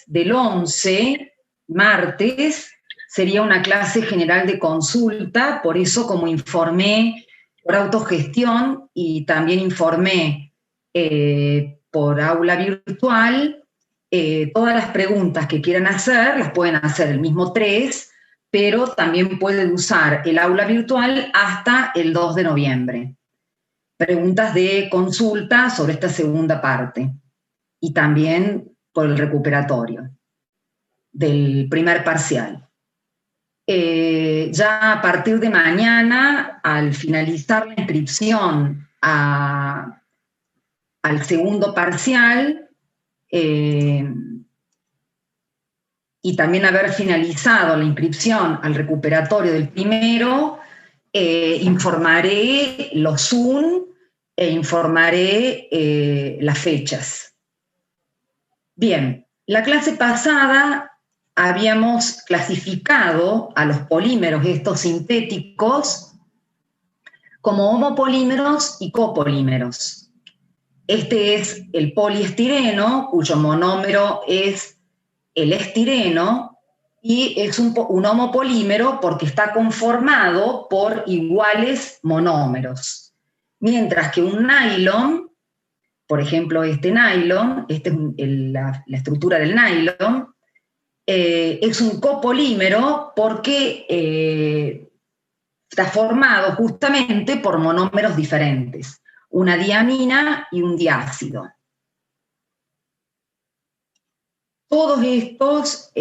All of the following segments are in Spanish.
del 11, martes, sería una clase general de consulta, por eso como informé por autogestión y también informé por aula virtual, todas las preguntas que quieran hacer, las pueden hacer el mismo 3, pero también pueden usar el aula virtual hasta el 2 de noviembre. Preguntas de consulta sobre esta segunda parte y también por el recuperatorio del primer parcial. Ya a partir de mañana, al finalizar la inscripción al segundo parcial y también haber finalizado la inscripción al recuperatorio del primero, informaré los Zoom e informaré las fechas. Bien, la clase pasada habíamos clasificado a los polímeros estos sintéticos como homopolímeros y copolímeros. Este es el poliestireno, cuyo monómero es el estireno, y es un homopolímero porque está conformado por iguales monómeros. Mientras que un nylon, por ejemplo este nylon, esta es la estructura del nylon, es un copolímero porque está formado justamente por monómeros diferentes, una diamina y un diácido. Todos estos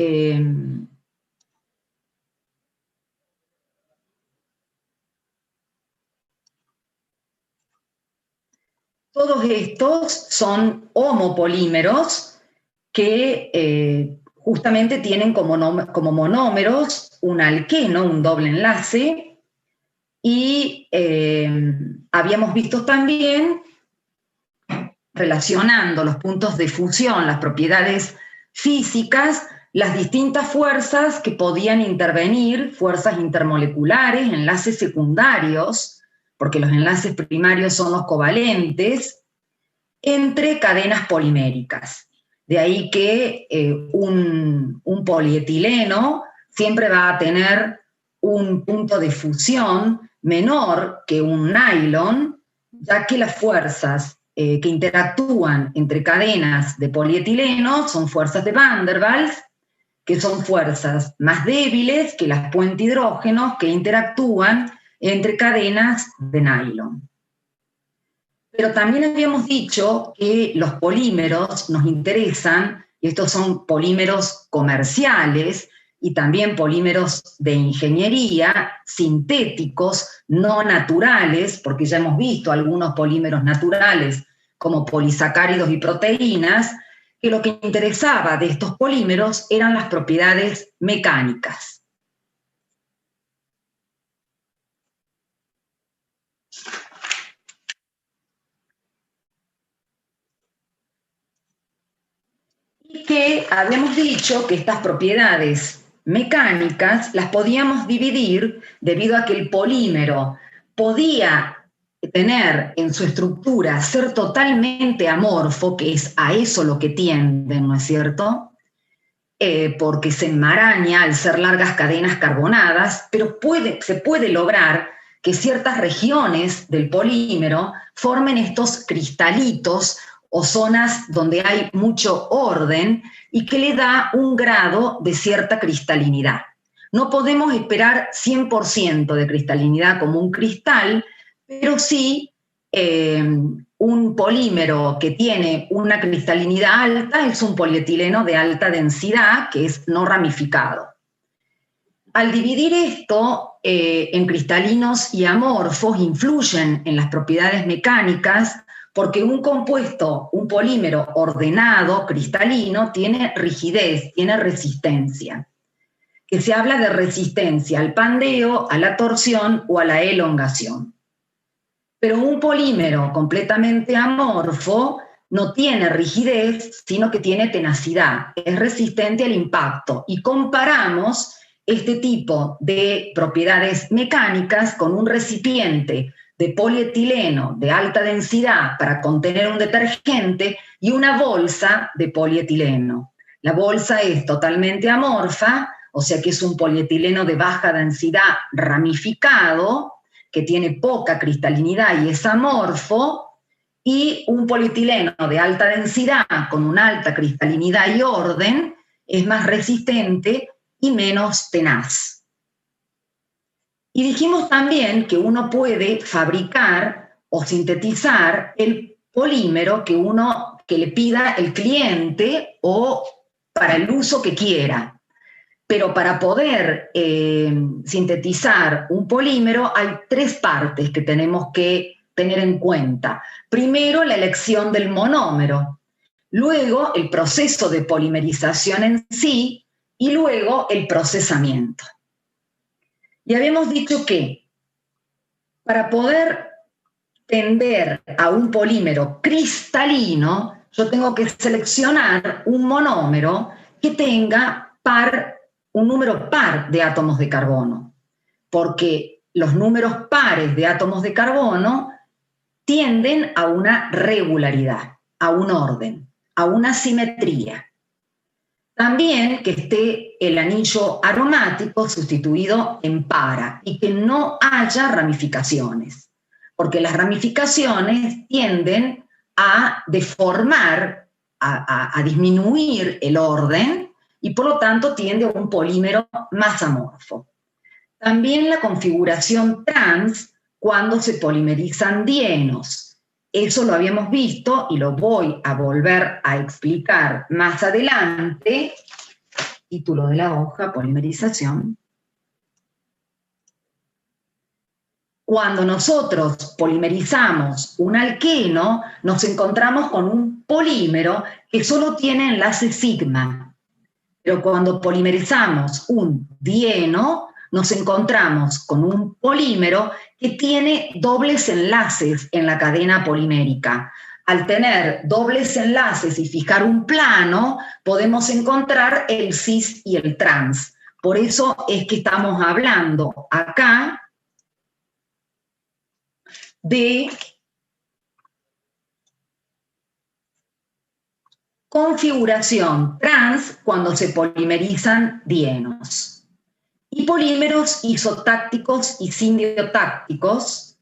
son homopolímeros que justamente tienen como monómeros un alqueno, un doble enlace, y habíamos visto también, relacionando los puntos de fusión, las propiedades físicas, las distintas fuerzas que podían intervenir, fuerzas intermoleculares, enlaces secundarios, porque los enlaces primarios son los covalentes, entre cadenas poliméricas. De ahí que un polietileno siempre va a tener un punto de fusión menor que un nylon, ya que las fuerzas que interactúan entre cadenas de polietileno son fuerzas de Van der Waals, que son fuerzas más débiles que las puentihidrógenos que interactúan entre cadenas de nylon. Pero también habíamos dicho que los polímeros nos interesan, y estos son polímeros comerciales y también polímeros de ingeniería, sintéticos, no naturales, porque ya hemos visto algunos polímeros naturales como polisacáridos y proteínas, que lo que interesaba de estos polímeros eran las propiedades mecánicas. Y que habíamos dicho que estas propiedades mecánicas las podíamos dividir debido a que el polímero podía tener en su estructura ser totalmente amorfo, que es a eso lo que tienden, ¿no es cierto? Porque se enmaraña al ser largas cadenas carbonadas, pero se puede lograr que ciertas regiones del polímero formen estos cristalitos o zonas donde hay mucho orden y que le da un grado de cierta cristalinidad. No podemos esperar 100% de cristalinidad como un cristal, pero sí un polímero que tiene una cristalinidad alta es un polietileno de alta densidad que es no ramificado. Al dividir esto en cristalinos y amorfos influyen en las propiedades mecánicas porque un compuesto, un polímero ordenado, cristalino, tiene rigidez, tiene resistencia. Que se habla de resistencia al pandeo, a la torsión o a la elongación. Pero un polímero completamente amorfo no tiene rigidez, sino que tiene tenacidad, es resistente al impacto. Y comparamos este tipo de propiedades mecánicas con un recipiente de polietileno de alta densidad para contener un detergente y una bolsa de polietileno. La bolsa es totalmente amorfa, o sea que es un polietileno de baja densidad ramificado, que tiene poca cristalinidad y es amorfo, y un polietileno de alta densidad con una alta cristalinidad y orden es más resistente y menos tenaz. Y dijimos también que uno puede fabricar o sintetizar el polímero que le pida el cliente o para el uso que quiera. Pero para poder sintetizar un polímero hay 3 partes que tenemos que tener en cuenta. Primero, la elección del monómero, luego el proceso de polimerización en sí y luego el procesamiento. Y habíamos dicho que para poder tender a un polímero cristalino, yo tengo que seleccionar un monómero que tenga un número par de átomos de carbono, porque los números pares de átomos de carbono tienden a una regularidad, a un orden, a una simetría. También que esté el anillo aromático sustituido en para y que no haya ramificaciones, porque las ramificaciones tienden a deformar, a disminuir el orden y por lo tanto tiende a un polímero más amorfo. También la configuración trans cuando se polimerizan dienos. Eso lo habíamos visto y lo voy a volver a explicar más adelante. Título de la hoja, polimerización. Cuando nosotros polimerizamos un alqueno, nos encontramos con un polímero que solo tiene enlace sigma. Pero cuando polimerizamos un dieno, nos encontramos con un polímero que tiene dobles enlaces en la cadena polimérica. Al tener dobles enlaces y fijar un plano, podemos encontrar el cis y el trans. Por eso es que estamos hablando acá de configuración trans cuando se polimerizan dienos. Y polímeros isotácticos y sindiotácticos,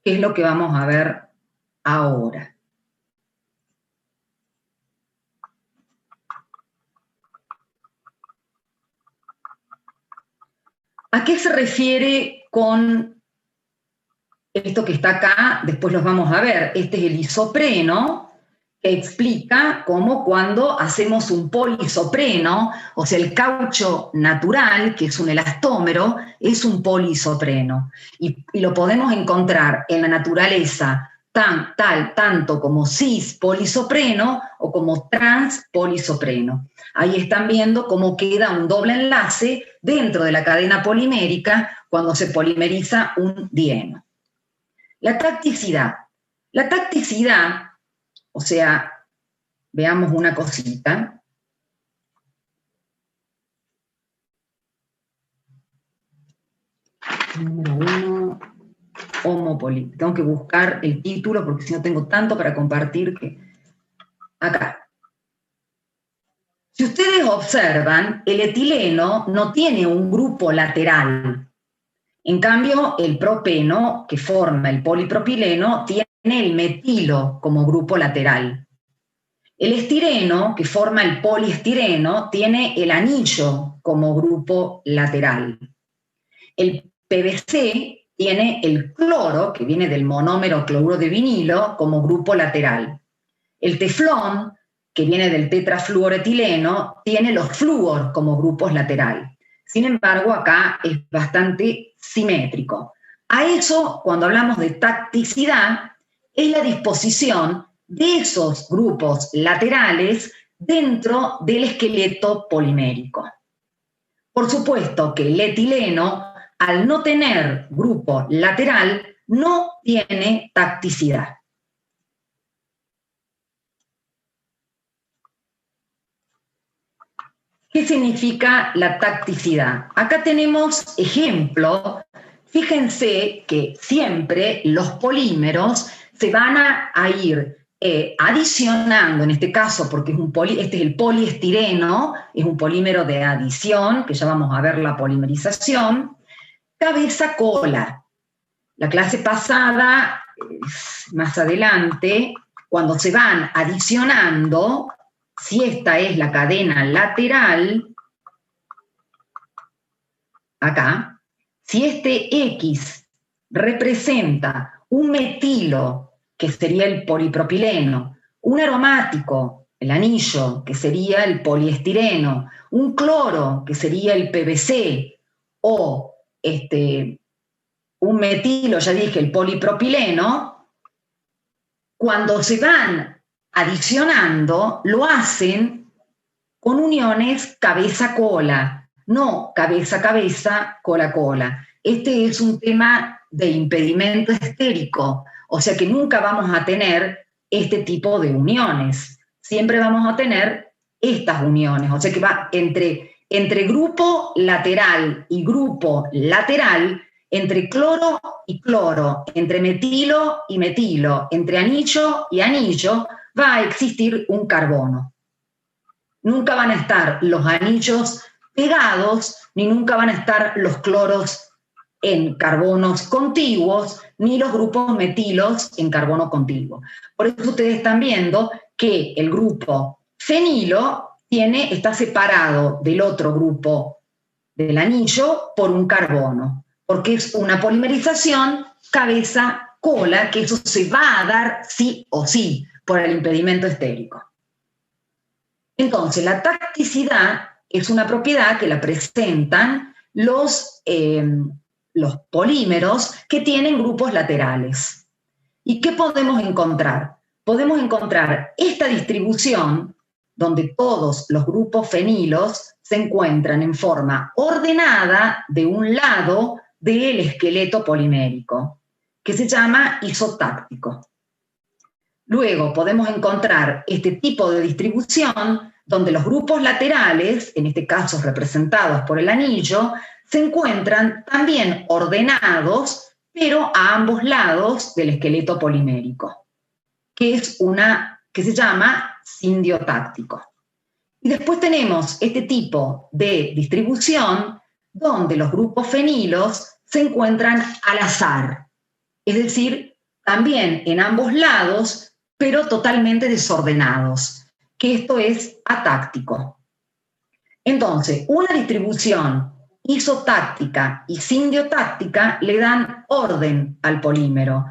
que es lo que vamos a ver ahora. ¿A qué se refiere con esto que está acá? Después los vamos a ver. Este es el isopreno, que explica cómo cuando hacemos un polisopreno, o sea, el caucho natural, que es un elastómero, es un polisopreno. Y lo podemos encontrar en la naturaleza tanto como cis polisopreno o como trans polisopreno. Ahí están viendo cómo queda un doble enlace dentro de la cadena polimérica cuando se polimeriza un dieno. La tacticidad. La tacticidad, o sea, veamos una cosita. Número 1, homopoli. Tengo que buscar el título porque si no tengo tanto para compartir que... Acá. Si ustedes observan, el etileno no tiene un grupo lateral. En cambio, el propeno, que forma el polipropileno, tiene el metilo como grupo lateral. El estireno, que forma el poliestireno, tiene el anillo como grupo lateral. El PVC tiene el cloro, que viene del monómero cloruro de vinilo, como grupo lateral. El teflón, que viene del tetrafluoretileno, tiene los flúor como grupos lateral. Sin embargo, acá es bastante simétrico. A eso, cuando hablamos de tacticidad, es la disposición de esos grupos laterales dentro del esqueleto polimérico. Por supuesto que el etileno, al no tener grupo lateral, no tiene tacticidad. ¿Qué significa la tacticidad? Acá tenemos ejemplo. Fíjense que siempre los polímeros se van a ir adicionando, en este caso, porque este es el poliestireno, es un polímero de adición, que ya vamos a ver la polimerización, cabeza-cola. La clase pasada, más adelante, cuando se van adicionando, si esta es la cadena lateral, acá, si este X representa un metilo, que sería el polipropileno, un aromático, el anillo, que sería el poliestireno, un cloro, que sería el PVC, o un metilo, ya dije, el polipropileno, cuando se van adicionando, lo hacen con uniones cabeza-cola, no cabeza-cabeza, cola-cola. Este es un tema de impedimento estérico, o sea que nunca vamos a tener este tipo de uniones. Siempre vamos a tener estas uniones, o sea que va entre grupo lateral y grupo lateral, entre cloro y cloro, entre metilo y metilo, entre anillo y anillo, va a existir un carbono. Nunca van a estar los anillos pegados, ni nunca van a estar los cloros en carbonos contiguos, ni los grupos metilos en carbono contiguo. Por eso ustedes están viendo que el grupo fenilo está separado del otro grupo del anillo por un carbono, porque es una polimerización cabeza-cola, que eso se va a dar sí o sí por el impedimento estérico. Entonces, la tacticidad es una propiedad que la presentan los polímeros que tienen grupos laterales. ¿Y qué podemos encontrar? Podemos encontrar esta distribución donde todos los grupos fenilos se encuentran en forma ordenada de un lado del esqueleto polimérico, que se llama isotáctico. Luego podemos encontrar este tipo de distribución donde los grupos laterales, en este caso representados por el anillo, se encuentran también ordenados, pero a ambos lados del esqueleto polimérico, que se llama sindiotáctico. Y después tenemos este tipo de distribución donde los grupos fenilos se encuentran al azar, es decir, también en ambos lados, pero totalmente desordenados, que esto es atáctico. Entonces, una distribución isotáctica y sindiotáctica le dan orden al polímero,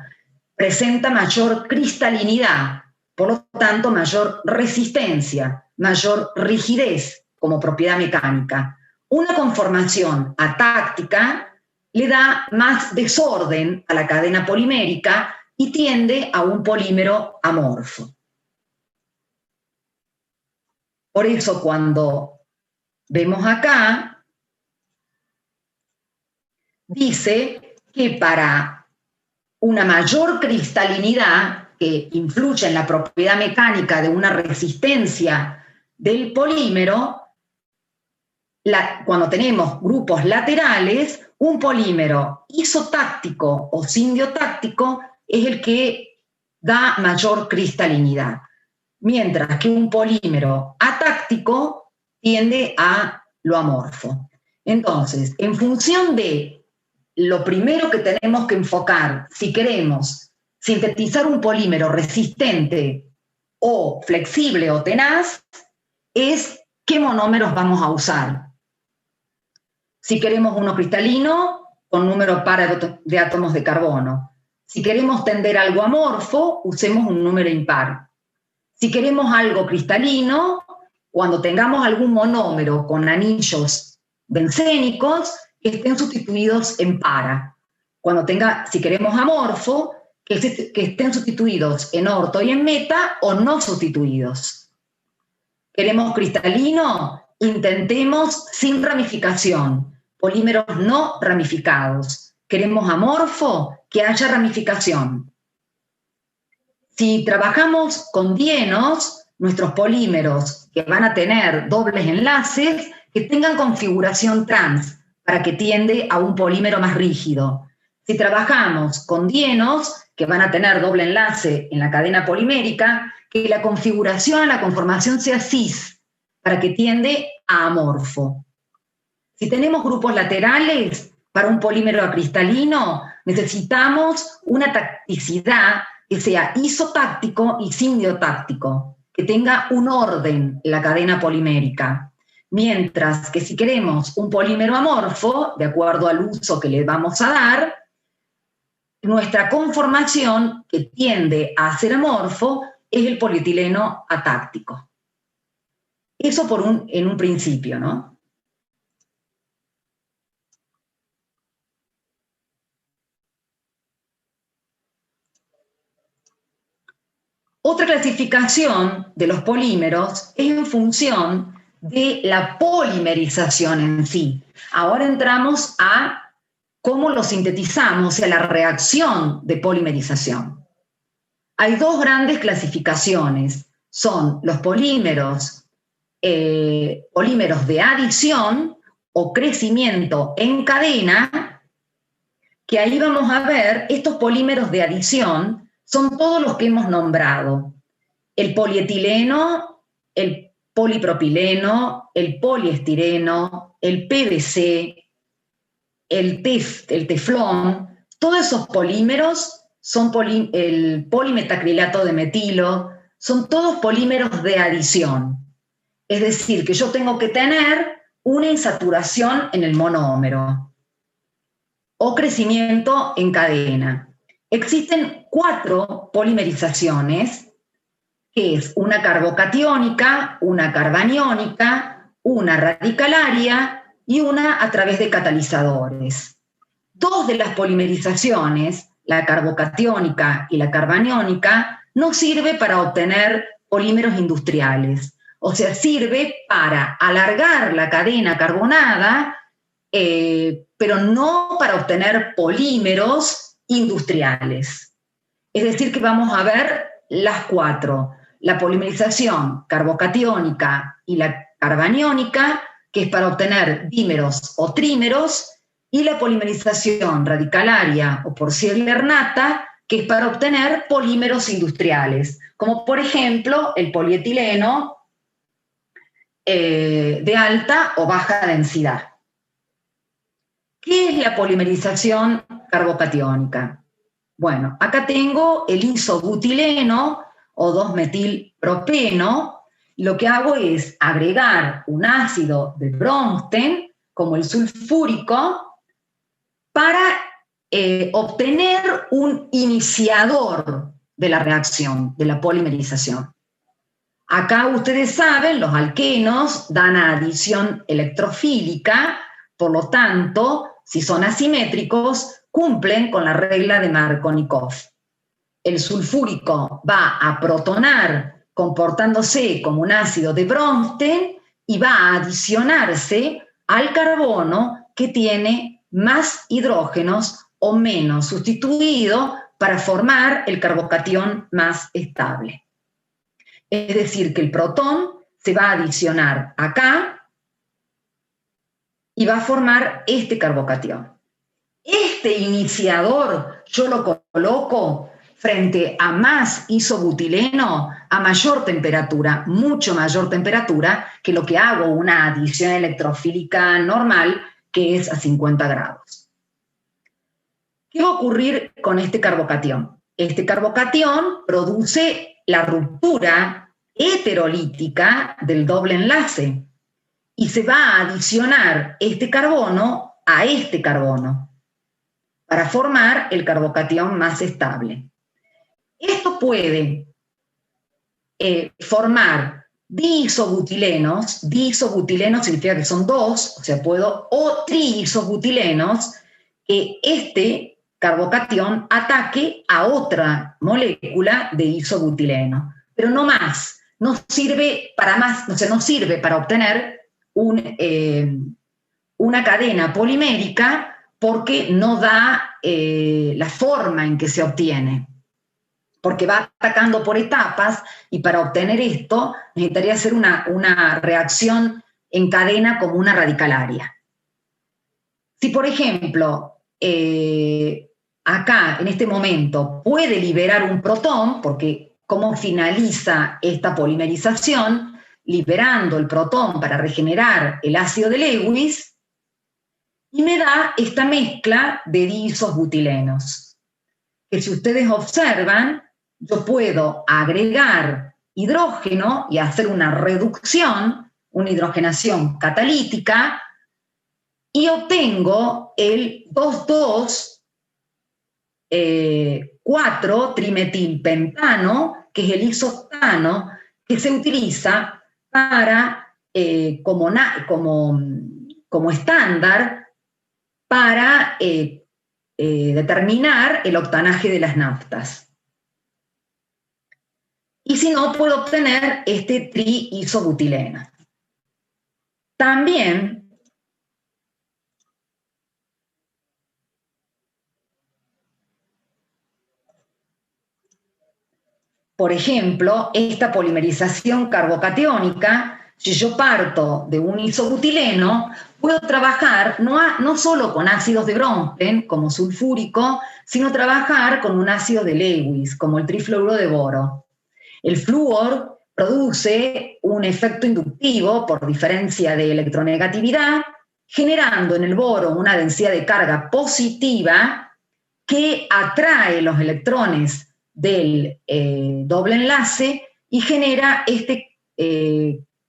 presenta mayor cristalinidad, por lo tanto mayor resistencia, mayor rigidez como propiedad mecánica. Una conformación atáctica le da más desorden a la cadena polimérica y tiende a un polímero amorfo. Por eso cuando vemos acá, dice que para una mayor cristalinidad que influye en la propiedad mecánica de una resistencia del polímero, cuando tenemos grupos laterales, un polímero isotáctico o sindiotáctico es el que da mayor cristalinidad, mientras que un polímero atáctico tiende a lo amorfo. Entonces, en función de lo primero que tenemos que enfocar, si queremos sintetizar un polímero resistente o flexible o tenaz, es qué monómeros vamos a usar. Si queremos uno cristalino, con número par de átomos de carbono. Si queremos tender algo amorfo, usemos un número impar. Si queremos algo cristalino, cuando tengamos algún monómero con anillos bencénicos, que estén sustituidos en para. Si queremos amorfo, que estén sustituidos en orto y en meta o no sustituidos. ¿Queremos cristalino? Intentemos sin ramificación, polímeros no ramificados. ¿Queremos amorfo? Que haya ramificación. Si trabajamos con dienos, nuestros polímeros que van a tener dobles enlaces, que tengan configuración trans, para que tiende a un polímero más rígido. Si trabajamos con dienos, que van a tener doble enlace en la cadena polimérica, que la configuración, la conformación sea cis, para que tiende a amorfo. Si tenemos grupos laterales, para un polímero acristalino, necesitamos una tacticidad que sea isotáctico y sindiotáctico, que tenga un orden en la cadena polimérica. Mientras que si queremos un polímero amorfo, de acuerdo al uso que le vamos a dar, nuestra conformación que tiende a ser amorfo es el polietileno atáctico. Eso en un principio, ¿no? Otra clasificación de los polímeros es en función de la polimerización en sí. Ahora entramos a cómo lo sintetizamos, o sea, la reacción de polimerización. Hay dos grandes clasificaciones, son los polímeros de adición o crecimiento en cadena, que ahí vamos a ver, estos polímeros de adición son todos los que hemos nombrado. El polietileno, el polipropileno, el poliestireno, el PVC, el teflón, todos esos polímeros son el polimetacrilato de metilo, son todos polímeros de adición. Es decir, que yo tengo que tener una insaturación en el monómero o crecimiento en cadena. Existen 4 polimerizaciones, que es una carbocatiónica, una carbaniónica, una radicalaria y una a través de catalizadores. 2 de las polimerizaciones, la carbocatiónica y la carbaniónica, no sirve para obtener polímeros industriales. O sea, sirve para alargar la cadena carbonada, pero no para obtener polímeros industriales. Es decir, que vamos a ver las 4. La polimerización carbocatiónica y la carbaniónica, que es para obtener dímeros o trímeros, y la polimerización radicalaria o por Ziegler-Natta, que es para obtener polímeros industriales, como por ejemplo el polietileno de alta o baja densidad. ¿Qué es la polimerización carbocatiónica? Bueno, acá tengo el isobutileno o 2-metilpropeno. Lo que hago es agregar un ácido de Bronsted, como el sulfúrico, para obtener un iniciador de la reacción, de la polimerización. Acá ustedes saben, los alquenos dan adición electrofílica, por lo tanto, si son asimétricos, cumplen con la regla de Markovnikov. El sulfúrico va a protonar comportándose como un ácido de Bronsted y va a adicionarse al carbono que tiene más hidrógenos o menos sustituido para formar el carbocatión más estable. Es decir, que el protón se va a adicionar acá y va a formar este carbocatión. Este iniciador yo lo coloco frente a más isobutileno a mayor temperatura, mucho mayor temperatura que lo que hago una adición electrofílica normal, que es a 50 grados. ¿Qué va a ocurrir con este carbocatión? Este carbocatión produce la ruptura heterolítica del doble enlace y se va a adicionar este carbono a este carbono para formar el carbocatión más estable. Esto puede formar diisobutilenos. Diisobutilenos significa que son 2, o sea, o triisobutilenos, que este carbocatión ataque a otra molécula de isobutileno, pero no más, no sirve para más, o sea, no sirve para obtener una cadena polimérica porque no da la forma en que se obtiene, porque va atacando por etapas y para obtener esto necesitaría hacer una reacción en cadena como una radicalaria. Si, por ejemplo, acá, en este momento, puede liberar un protón, porque ¿cómo finaliza esta polimerización? Liberando el protón para regenerar el ácido de Lewis, y me da esta mezcla de diisobutilenos, que si ustedes observan, yo puedo agregar hidrógeno y hacer una reducción, una hidrogenación catalítica, y obtengo el 2,2,4-trimetilpentano, que es el isoctano, que se utiliza para, como estándar para determinar el octanaje de las naftas. Y si no, puedo obtener este triisobutileno. También por ejemplo, esta polimerización carbocatiónica, si yo parto de un isobutileno, puedo trabajar no solo con ácidos de Bronsted, como sulfúrico, sino trabajar con un ácido de Lewis, como el trifluoruro de boro. El flúor produce un efecto inductivo por diferencia de electronegatividad, generando en el boro una densidad de carga positiva que atrae los electrones del doble enlace y genera este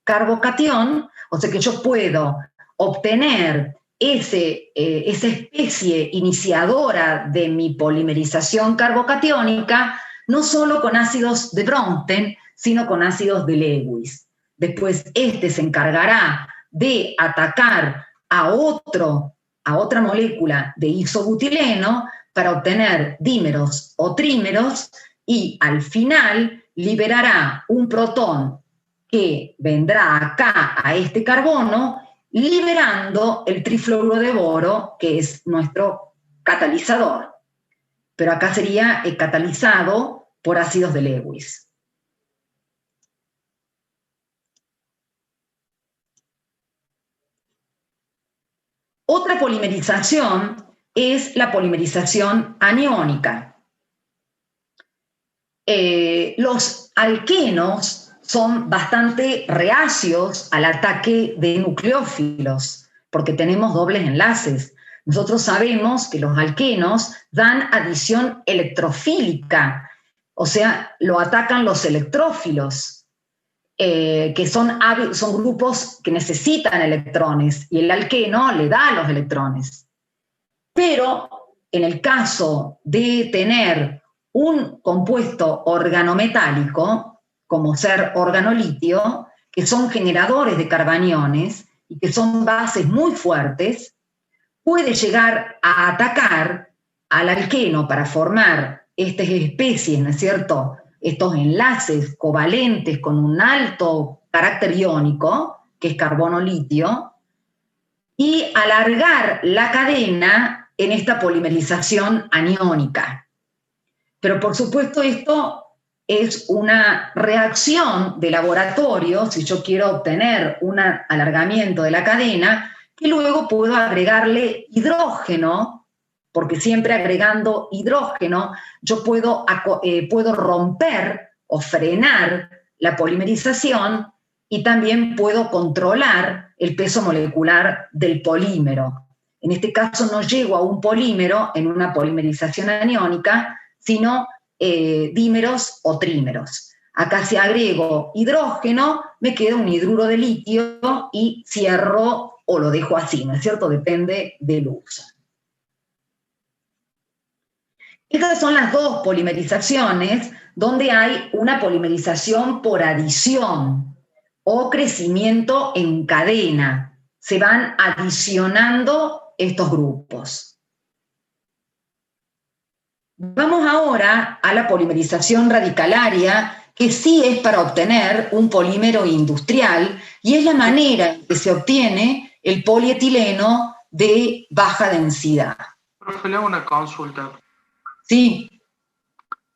carbocatión, o sea que yo puedo obtener esa especie iniciadora de mi polimerización carbocatiónica, no solo con ácidos de Bronsted, sino con ácidos de Lewis. Después este se encargará de atacar a otra molécula de isobutileno para obtener dímeros o trímeros, y al final liberará un protón que vendrá acá a este carbono, liberando el trifluoruro de boro, que es nuestro catalizador. Pero acá sería catalizado por ácidos de Lewis. Otra polimerización es la polimerización aniónica. Los alquenos son bastante reacios al ataque de nucleófilos, porque tenemos dobles enlaces. Nosotros sabemos que los alquenos dan adición electrofílica, o sea, lo atacan los electrófilos, que son grupos que necesitan electrones, y el alqueno le da los electrones. Pero en el caso de tener un compuesto organometálico, como ser organolitio, que son generadores de carbaniones y que son bases muy fuertes, puede llegar a atacar al alqueno para formar estas especies, ¿no es cierto?, estos enlaces covalentes con un alto carácter iónico, que es carbono-litio, y alargar la cadena en esta polimerización aniónica. Pero por supuesto esto es una reacción de laboratorio, si yo quiero obtener un alargamiento de la cadena, que luego puedo agregarle hidrógeno, porque siempre agregando hidrógeno yo puedo romper o frenar la polimerización, y también puedo controlar el peso molecular del polímero. En este caso no llego a un polímero en una polimerización aniónica, sino dímeros o trímeros. Acá si agrego hidrógeno, me queda un hidruro de litio y cierro o lo dejo así, ¿no es cierto? Depende del uso. Estas son las dos polimerizaciones donde hay una polimerización por adición o crecimiento en cadena. Se van adicionando estos grupos. Vamos ahora a la polimerización radicalaria, que sí es para obtener un polímero industrial y es la manera en que se obtiene el polietileno de baja densidad. Profe, le hago una consulta. Sí.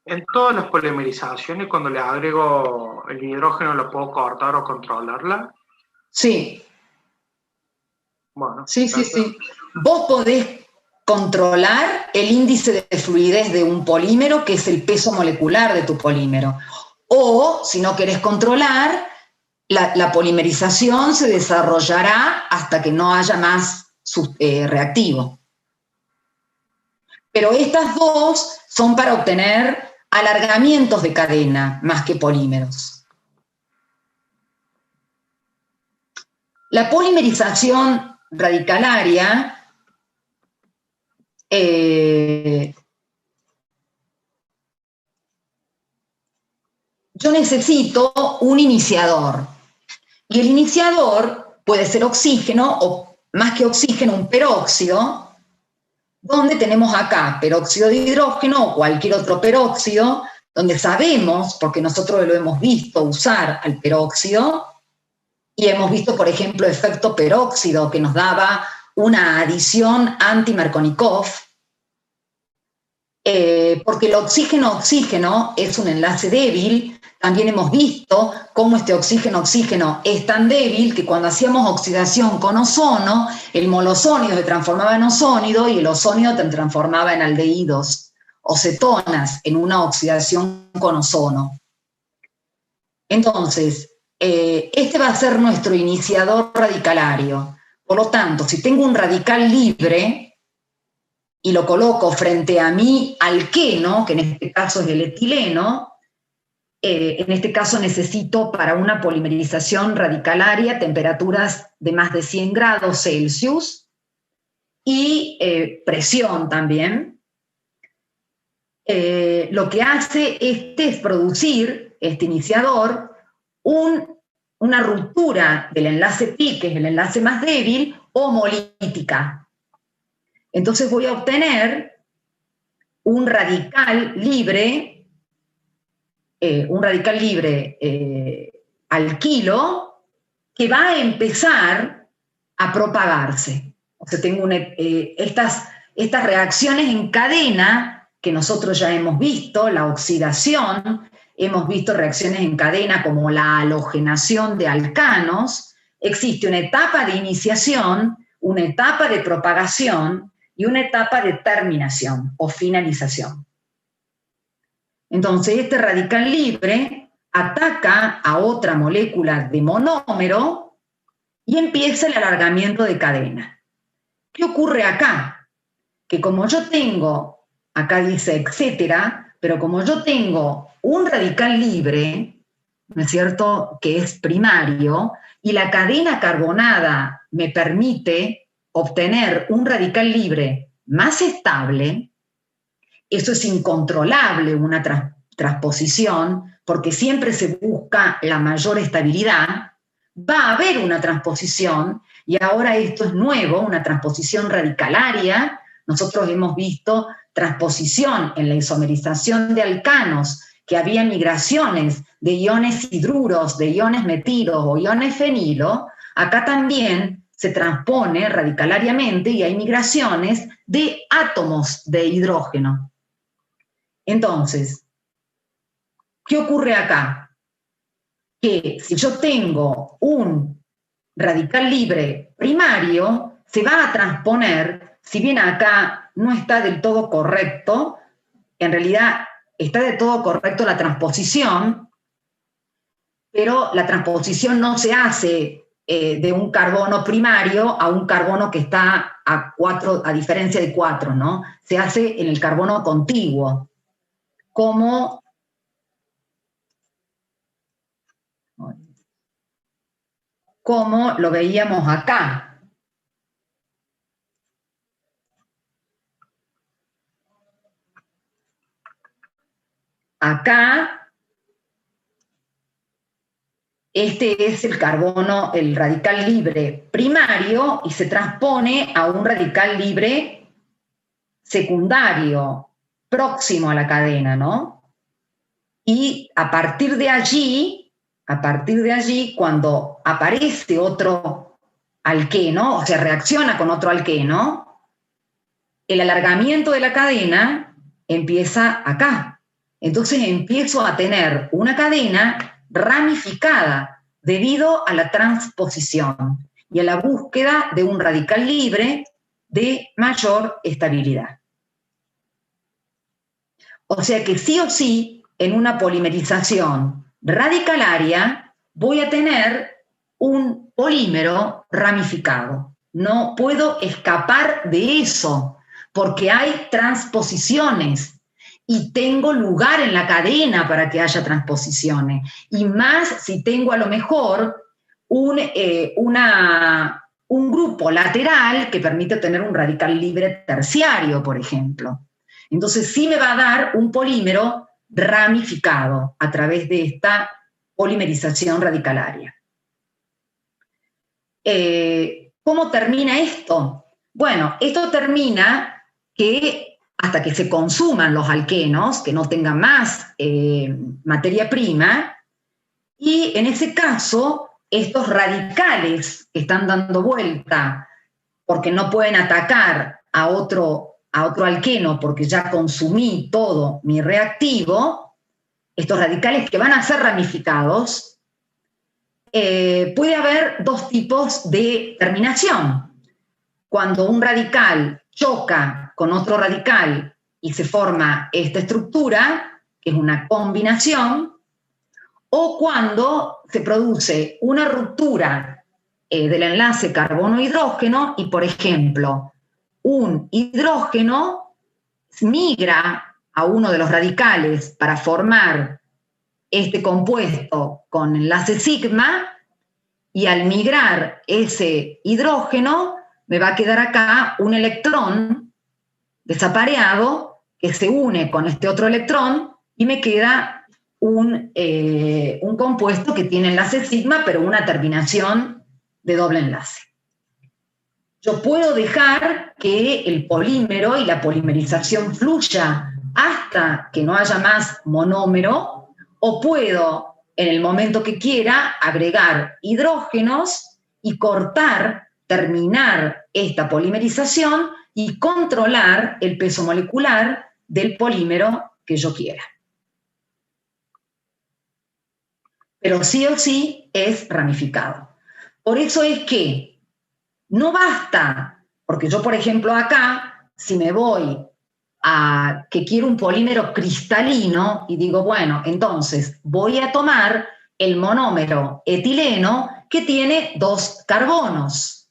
En todas las polimerizaciones, cuando le agrego el hidrógeno, ¿lo puedo cortar o controlarla? Sí. Bueno. Sí, sí, sí. Vos podés controlar el índice de fluidez de un polímero, que es el peso molecular de tu polímero. O, si no querés controlar, la polimerización se desarrollará hasta que no haya más reactivo. Pero estas dos son para obtener alargamientos de cadena más que polímeros. La polimerización radicalaria yo necesito un iniciador. Y el iniciador puede ser oxígeno, o más que oxígeno, un peróxido, donde tenemos acá peróxido de hidrógeno o cualquier otro peróxido, donde sabemos, porque nosotros lo hemos visto usar al peróxido, y hemos visto, por ejemplo, efecto peróxido, que nos daba una adición anti-Markovnikov, porque el oxígeno-oxígeno es un enlace débil. También hemos visto cómo este oxígeno-oxígeno es tan débil que cuando hacíamos oxidación con ozono, el molosónido se transformaba en ozónido y el ozónido se transformaba en aldehídos o cetonas en una oxidación con ozono. Entonces, este va a ser nuestro iniciador radicalario. Por lo tanto, si tengo un radical libre y lo coloco frente a mi alqueno, que en este caso es el etileno, en este caso necesito para una polimerización radicalaria temperaturas de más de 100 grados Celsius y presión también. Lo que hace es producir, este iniciador, una ruptura del enlace pi, que es el enlace más débil, homolítica. Entonces voy a obtener un radical libre alquilo, que va a empezar a propagarse. O sea, tengo estas reacciones en cadena que nosotros ya hemos visto, la oxidación, hemos visto reacciones en cadena como la halogenación de alcanos. Existe una etapa de iniciación, una etapa de propagación y una etapa de terminación o finalización. Entonces, este radical libre ataca a otra molécula de monómero y empieza el alargamiento de cadena. ¿Qué ocurre acá? Que como yo tengo, acá dice etcétera, pero como yo tengo un radical libre, ¿no es cierto?, que es primario, y la cadena carbonada me permite obtener un radical libre más estable, eso es incontrolable, una transposición, porque siempre se busca la mayor estabilidad. Va a haber una transposición, y ahora esto es nuevo, una transposición radicalaria. Nosotros hemos visto transposición en la isomerización de alcanos, que había migraciones de iones hidruros, de iones metilos o iones fenilo. Acá también se transpone radicalariamente y hay migraciones de átomos de hidrógeno. Entonces, ¿qué ocurre acá? Que si yo tengo un radical libre primario, se va a transponer, si bien acá no está del todo correcto, en realidad está del todo correcto la transposición, pero la transposición no se hace de un carbono primario a un carbono que está a 4, a diferencia de 4, ¿no? Se hace en el carbono contiguo, como lo veíamos acá. Acá, este es el carbono, el radical libre primario, y se transpone a un radical libre secundario, próximo a la cadena, ¿no? Y a partir de allí, cuando aparece otro alqueno, o sea, reacciona con otro alqueno, el alargamiento de la cadena empieza acá. Entonces empiezo a tener una cadena ramificada debido a la transposición y a la búsqueda de un radical libre de mayor estabilidad. O sea que sí o sí, en una polimerización radicalaria, voy a tener un polímero ramificado. No puedo escapar de eso, porque hay transposiciones y tengo lugar en la cadena para que haya transposiciones. Y más si tengo a lo mejor un grupo lateral que permite tener un radical libre terciario, por ejemplo. Entonces sí me va a dar un polímero ramificado a través de esta polimerización radicalaria. ¿Cómo termina esto? Bueno, esto termina que hasta que se consuman los alquenos, que no tengan más materia prima, y en ese caso, estos radicales que están dando vuelta porque no pueden atacar a otro alqueno porque ya consumí todo mi reactivo, estos radicales que van a ser ramificados, puede haber dos tipos de terminación. Cuando un radical choca con otro radical y se forma esta estructura, que es una combinación, o cuando se produce una ruptura del enlace carbono-hidrógeno y, por ejemplo, un hidrógeno migra a uno de los radicales para formar este compuesto con enlace sigma, y al migrar ese hidrógeno me va a quedar acá un electrón desapareado que se une con este otro electrón y me queda un compuesto que tiene enlace sigma, pero una terminación de doble enlace. Yo puedo dejar que el polímero y la polimerización fluya hasta que no haya más monómero, o puedo, en el momento que quiera, agregar hidrógenos y cortar, terminar esta polimerización y controlar el peso molecular del polímero que yo quiera. Pero sí o sí es ramificado. Por eso es que no basta, porque yo, por ejemplo, acá, si me voy a que quiero un polímero cristalino y digo, bueno, entonces voy a tomar el monómero etileno que tiene 2 carbonos.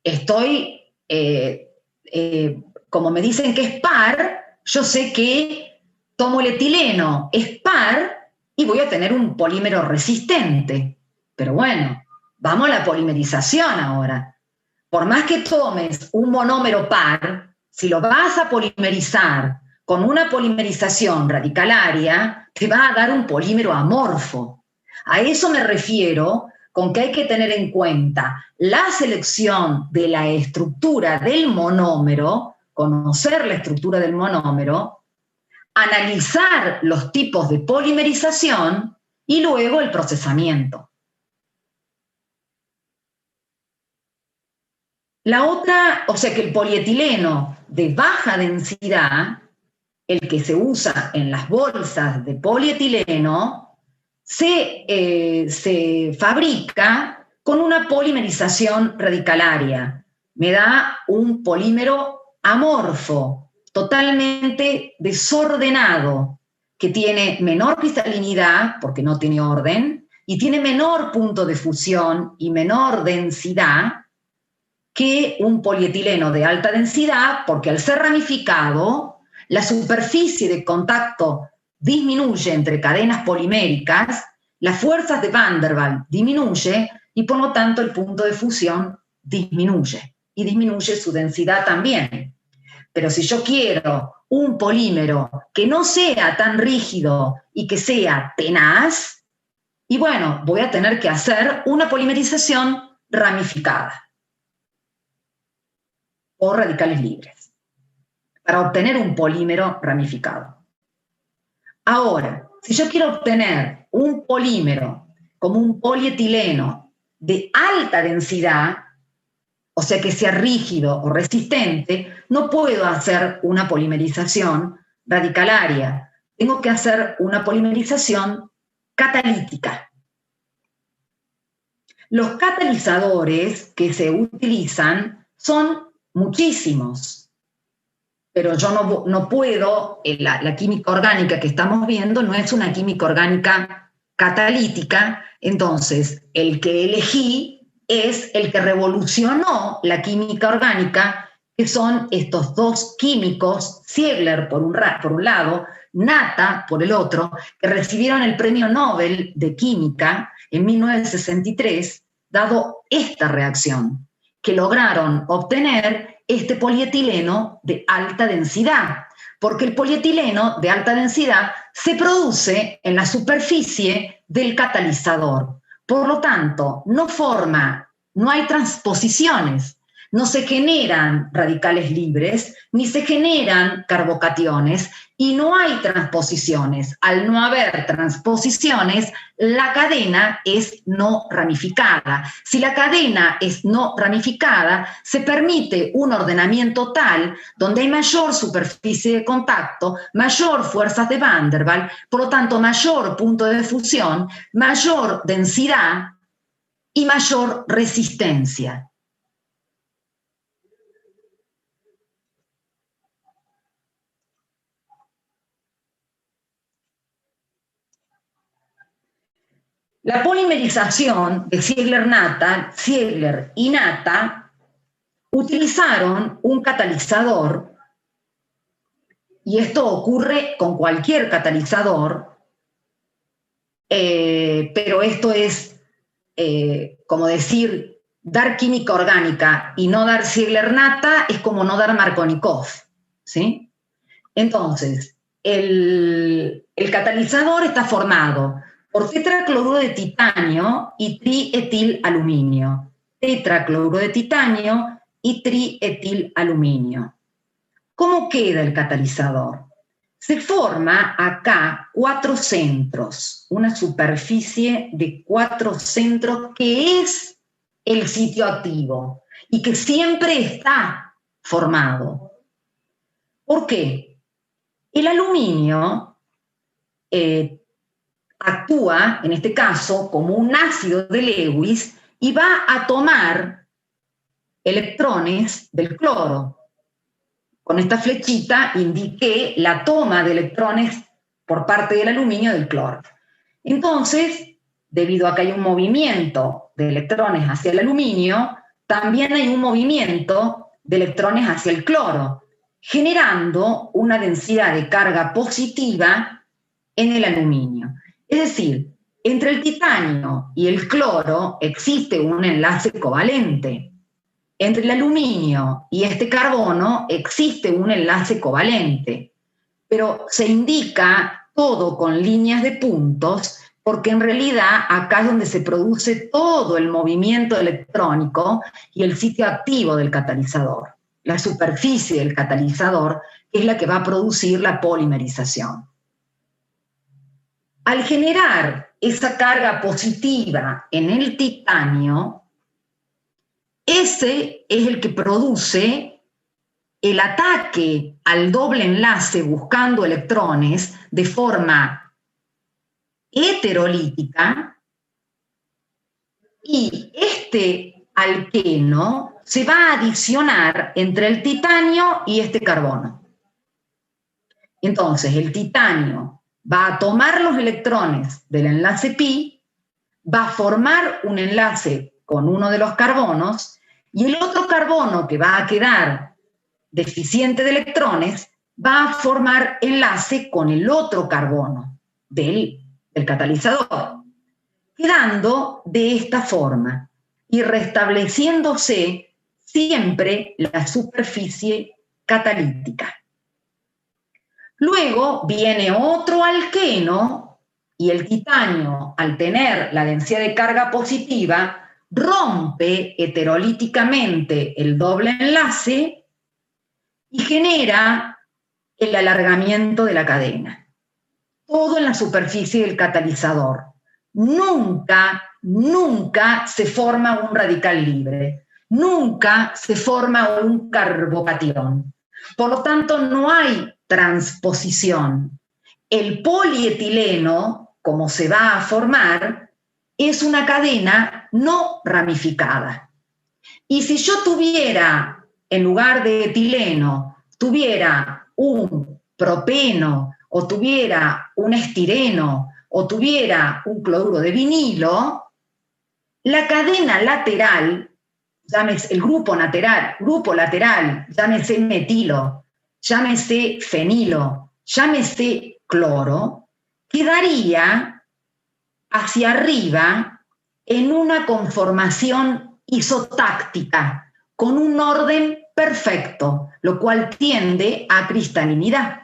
Estoy, como me dicen que es par, yo sé que tomo el etileno, es par, y voy a tener un polímero resistente. Pero bueno, vamos a la polimerización ahora. Por más que tomes un monómero par, si lo vas a polimerizar con una polimerización radicalaria, te va a dar un polímero amorfo. A eso me refiero con que hay que tener en cuenta la selección de la estructura del monómero, conocer la estructura del monómero, analizar los tipos de polimerización y luego el procesamiento. La otra, o sea que el polietileno de baja densidad, el que se usa en las bolsas de polietileno, se fabrica con una polimerización radicalaria. Me da un polímero amorfo, totalmente desordenado, que tiene menor cristalinidad, porque no tiene orden, y tiene menor punto de fusión y menor densidad que un polietileno de alta densidad, porque al ser ramificado, la superficie de contacto disminuye entre cadenas poliméricas, las fuerzas de Van der Waals disminuye y por lo tanto el punto de fusión disminuye y disminuye su densidad también. Pero si yo quiero un polímero que no sea tan rígido y que sea tenaz, y bueno, voy a tener que hacer una polimerización ramificada o radicales libres para obtener un polímero ramificado. Ahora, si yo quiero obtener un polímero como un polietileno de alta densidad, o sea que sea rígido o resistente, no puedo hacer una polimerización radicalaria. Tengo que hacer una polimerización catalítica. Los catalizadores que se utilizan son muchísimos, pero yo no puedo, la química orgánica que estamos viendo no es una química orgánica catalítica, entonces el que elegí es el que revolucionó la química orgánica, que son estos dos químicos, Ziegler por un lado, Natta por el otro, que recibieron el Premio Nobel de Química en 1963, dado esta reacción, que lograron obtener este polietileno de alta densidad, porque el polietileno de alta densidad se produce en la superficie del catalizador. Por lo tanto, no hay transposiciones, no se generan radicales libres, ni se generan carbocationes, y no hay transposiciones. Al no haber transposiciones, la cadena es no ramificada. Si la cadena es no ramificada, se permite un ordenamiento tal donde hay mayor superficie de contacto, mayor fuerzas de Van der Waals, por lo tanto mayor punto de fusión, mayor densidad y mayor resistencia. La polimerización de Ziegler y Natta utilizaron un catalizador, y esto ocurre con cualquier catalizador, pero esto es como decir, dar química orgánica y no dar Ziegler-Natta es como no dar Markovnikov, ¿sí? Entonces, el catalizador está formado por tetracloruro de titanio y trietilaluminio. Tetracloruro de titanio y trietilaluminio. ¿Cómo queda el catalizador? Se forma acá 4 centros, una superficie de 4 centros que es el sitio activo y que siempre está formado. ¿Por qué? El aluminio actúa, en este caso, como un ácido de Lewis y va a tomar electrones del cloro. Con esta flechita indiqué la toma de electrones por parte del aluminio del cloro. Entonces, debido a que hay un movimiento de electrones hacia el aluminio, también hay un movimiento de electrones hacia el cloro, generando una densidad de carga positiva en el aluminio. Es decir, entre el titanio y el cloro existe un enlace covalente. Entre el aluminio y este carbono existe un enlace covalente, pero se indica todo con líneas de puntos porque en realidad acá es donde se produce todo el movimiento electrónico y el sitio activo del catalizador, la superficie del catalizador, que es la que va a producir la polimerización. Al generar esa carga positiva en el titanio, ese es el que produce el ataque al doble enlace buscando electrones de forma heterolítica, y este alqueno se va a adicionar entre el titanio y este carbono. Entonces, el titanio va a tomar los electrones del enlace pi, va a formar un enlace con uno de los carbonos, y el otro carbono que va a quedar deficiente de electrones va a formar enlace con el otro carbono del catalizador, quedando de esta forma y restableciéndose siempre la superficie catalítica. Luego viene otro alqueno y el titanio, al tener la densidad de carga positiva, rompe heterolíticamente el doble enlace y genera el alargamiento de la cadena. Todo en la superficie del catalizador. Nunca se forma un radical libre. Nunca se forma un carbocatión. Por lo tanto, no hay transposición. El polietileno, como se va a formar, es una cadena no ramificada. Y si yo tuviera, en lugar de etileno, tuviera un propeno, o tuviera un estireno, o tuviera un cloruro de vinilo, la cadena lateral, llámese el grupo lateral, llámese metilo, llámese fenilo, llámese cloro, quedaría hacia arriba en una conformación isotáctica, con un orden perfecto, lo cual tiende a cristalinidad.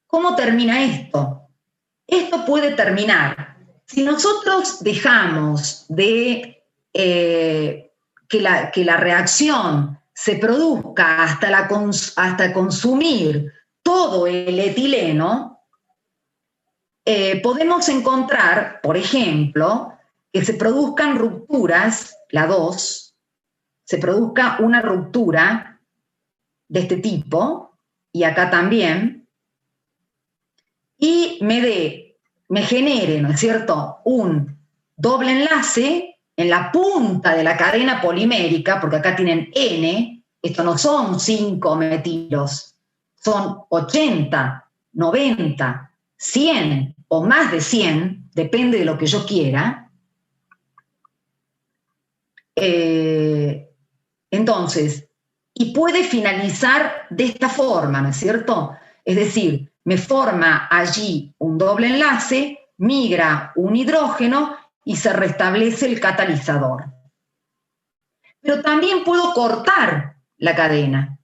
¿Cómo termina esto? Esto puede terminar. Si nosotros dejamos de que la reacción se produzca hasta consumir todo el etileno, podemos encontrar, por ejemplo, que se produzcan rupturas, la 2, se produzca una ruptura de este tipo, y acá también, y me genere, ¿no es cierto?, un doble enlace en la punta de la cadena polimérica, porque acá tienen N, esto no son 5 metilos, son 80, 90, 100 o más de 100, depende de lo que yo quiera. Entonces, y puede finalizar de esta forma, ¿no es cierto? Es decir, me forma allí un doble enlace, migra un hidrógeno y se restablece el catalizador. Pero también puedo cortar la cadena.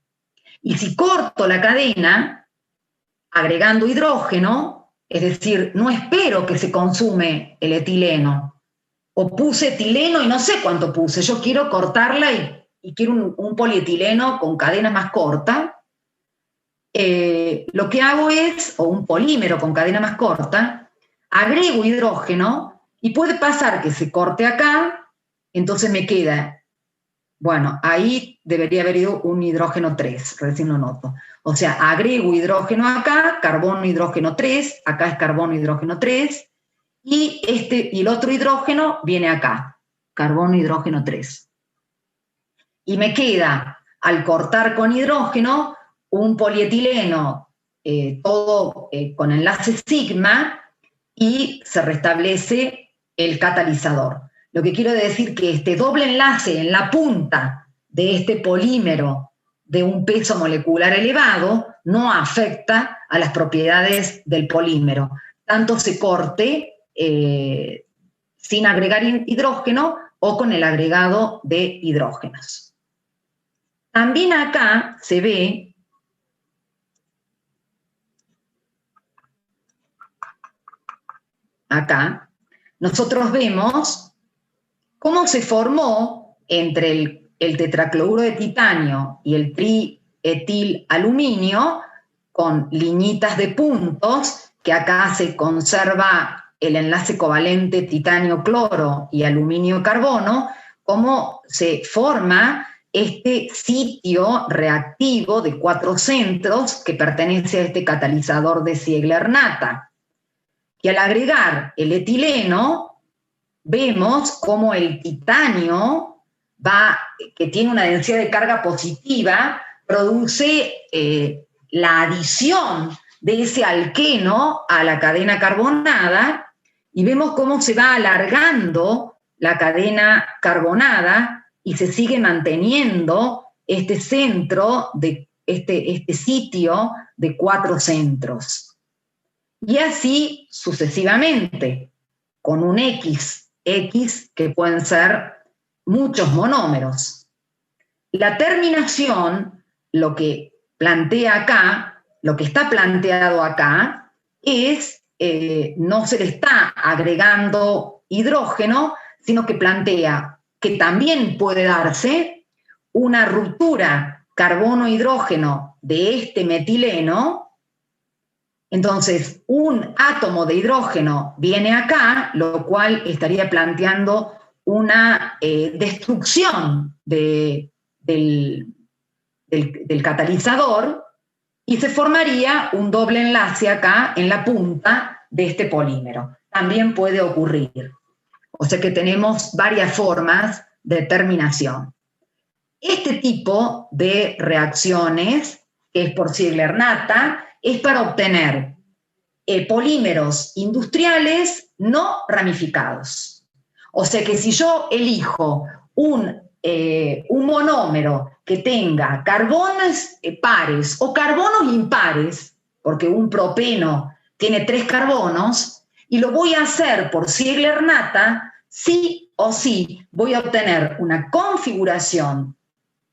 Y si corto la cadena, agregando hidrógeno, es decir, no espero que se consume el etileno, o puse etileno y no sé cuánto puse, yo quiero cortarla y quiero un polietileno con cadena más corta, lo que hago es, o un polímero con cadena más corta, agrego hidrógeno y puede pasar que se corte acá, entonces me queda, bueno, ahí debería haber ido un hidrógeno 3, recién lo noto. O sea, agrego hidrógeno acá, carbono, hidrógeno 3, acá es carbono, hidrógeno 3, y el otro hidrógeno viene acá, carbono, hidrógeno 3. Y me queda, al cortar con hidrógeno, un polietileno, todo con enlace sigma, y se restablece el catalizador. Lo que quiero decir que este doble enlace en la punta de este polímero de un peso molecular elevado no afecta a las propiedades del polímero, tanto se corte sin agregar hidrógeno o con el agregado de hidrógenos. También acá se ve acá, nosotros vemos cómo se formó entre el tetracloruro de titanio y el trietilaluminio con liñitas de puntos, que acá se conserva el enlace covalente titanio-cloro y aluminio-carbono, cómo se forma este sitio reactivo de 4 centros que pertenece a este catalizador de Ziegler-Natta. Y al agregar el etileno, vemos cómo el titanio, que tiene una densidad de carga positiva, produce la adición de ese alqueno a la cadena carbonada, y vemos cómo se va alargando la cadena carbonada y se sigue manteniendo este centro, este sitio de 4 centros. Y así sucesivamente, con un X que pueden ser muchos monómeros. La terminación, lo que plantea acá, lo que está planteado acá, es no se le está agregando hidrógeno, sino que plantea que también puede darse una ruptura carbono-hidrógeno de este metileno. Entonces, un átomo de hidrógeno viene acá, lo cual estaría planteando una destrucción del catalizador, y se formaría un doble enlace acá en la punta de este polímero. También puede ocurrir. O sea que tenemos varias formas de terminación. Este tipo de reacciones, que es por Ziegler-Natta, es para obtener polímeros industriales no ramificados. O sea que si yo elijo un monómero que tenga carbonos pares o carbonos impares, porque un propeno tiene 3 carbonos, y lo voy a hacer por Ziegler-Natta, sí o sí voy a obtener una configuración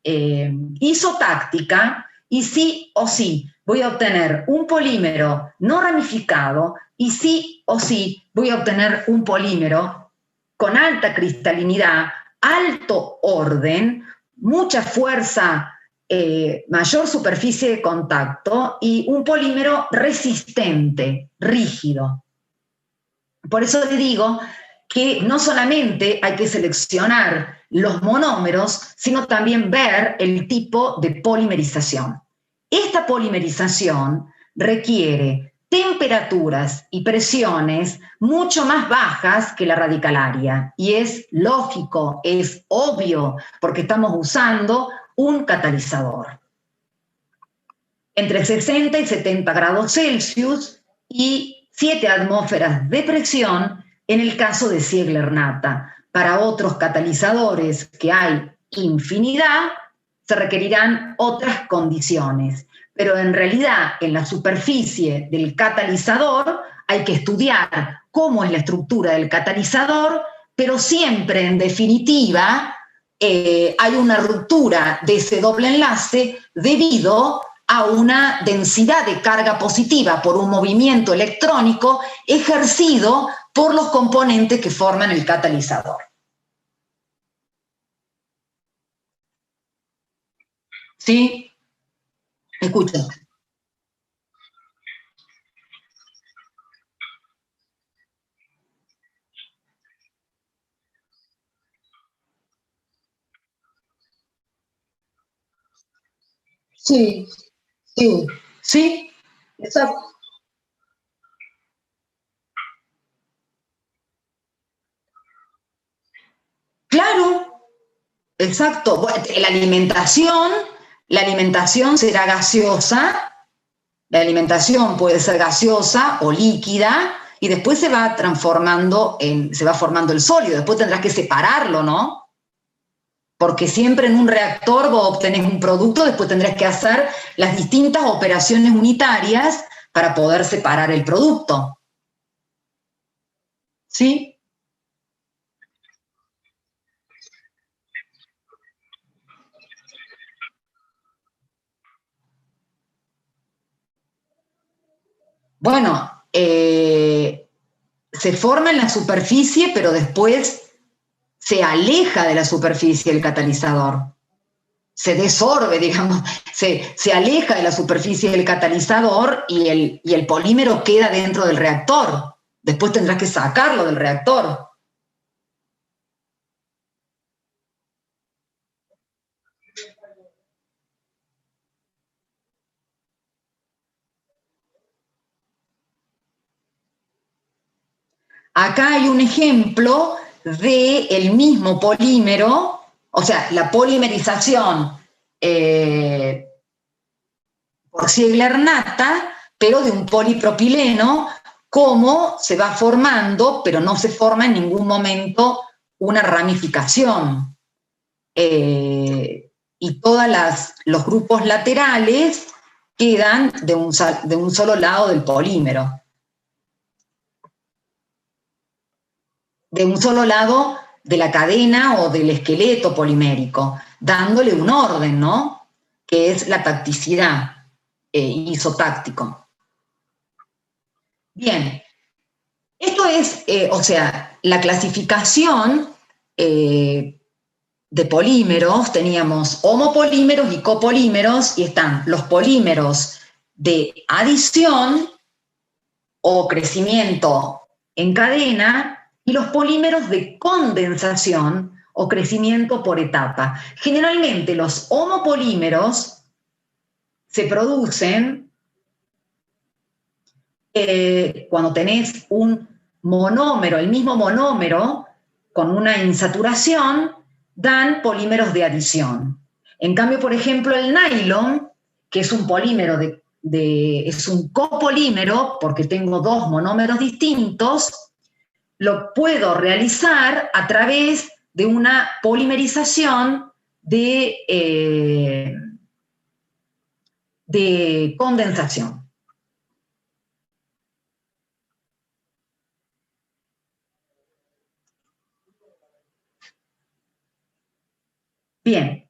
isotáctica y sí o sí voy a obtener un polímero no ramificado y sí o sí voy a obtener un polímero con alta cristalinidad, alto orden, mucha fuerza, mayor superficie de contacto y un polímero resistente, rígido. Por eso le digo que no solamente hay que seleccionar los monómeros, sino también ver el tipo de polimerización. Esta polimerización requiere temperaturas y presiones mucho más bajas que la radicalaria. Y es lógico, es obvio, porque estamos usando un catalizador. Entre 60 y 70 grados Celsius y 7 atmósferas de presión en el caso de Ziegler-Natta. Para otros catalizadores, que hay infinidad, se requerirán otras condiciones. Pero en realidad, en la superficie del catalizador hay que estudiar cómo es la estructura del catalizador, pero siempre, en definitiva, hay una ruptura de ese doble enlace debido a una densidad de carga positiva por un movimiento electrónico ejercido por los componentes que forman el catalizador. ¿Sí? Escucha. Sí, sí, sí, exacto. Claro, exacto. Bueno, la alimentación será gaseosa, la alimentación puede ser gaseosa o líquida, y después se va transformando se va formando el sólido, después tendrás que separarlo, ¿no? Porque siempre en un reactor vos obtenés un producto, después tendrás que hacer las distintas operaciones unitarias para poder separar el producto. ¿Sí? Bueno, se forma en la superficie, pero después se aleja de la superficie el catalizador. Se desorbe, digamos, se aleja de la superficie del catalizador y el polímero queda dentro del reactor. Después tendrás que sacarlo del reactor. Acá hay un ejemplo del mismo polímero, o sea, la polimerización por Ziegler-Natta, pero de un polipropileno, cómo se va formando, pero no se forma en ningún momento una ramificación. Y todos los grupos laterales quedan de un solo lado del polímero. De un solo lado de la cadena o del esqueleto polimérico, dándole un orden, ¿no? Que es la tacticidad, isotáctico. Bien, esto es, o sea, la clasificación de polímeros, teníamos homopolímeros y copolímeros, y están los polímeros de adición o crecimiento en cadena, y los polímeros de condensación o crecimiento por etapa. Generalmente los homopolímeros se producen cuando tenés un monómero, el mismo monómero, con una insaturación, dan polímeros de adición. En cambio, por ejemplo, el nylon, que es un polímero es un copolímero, porque tengo dos monómeros distintos, lo puedo realizar a través de una polimerización de condensación. Bien,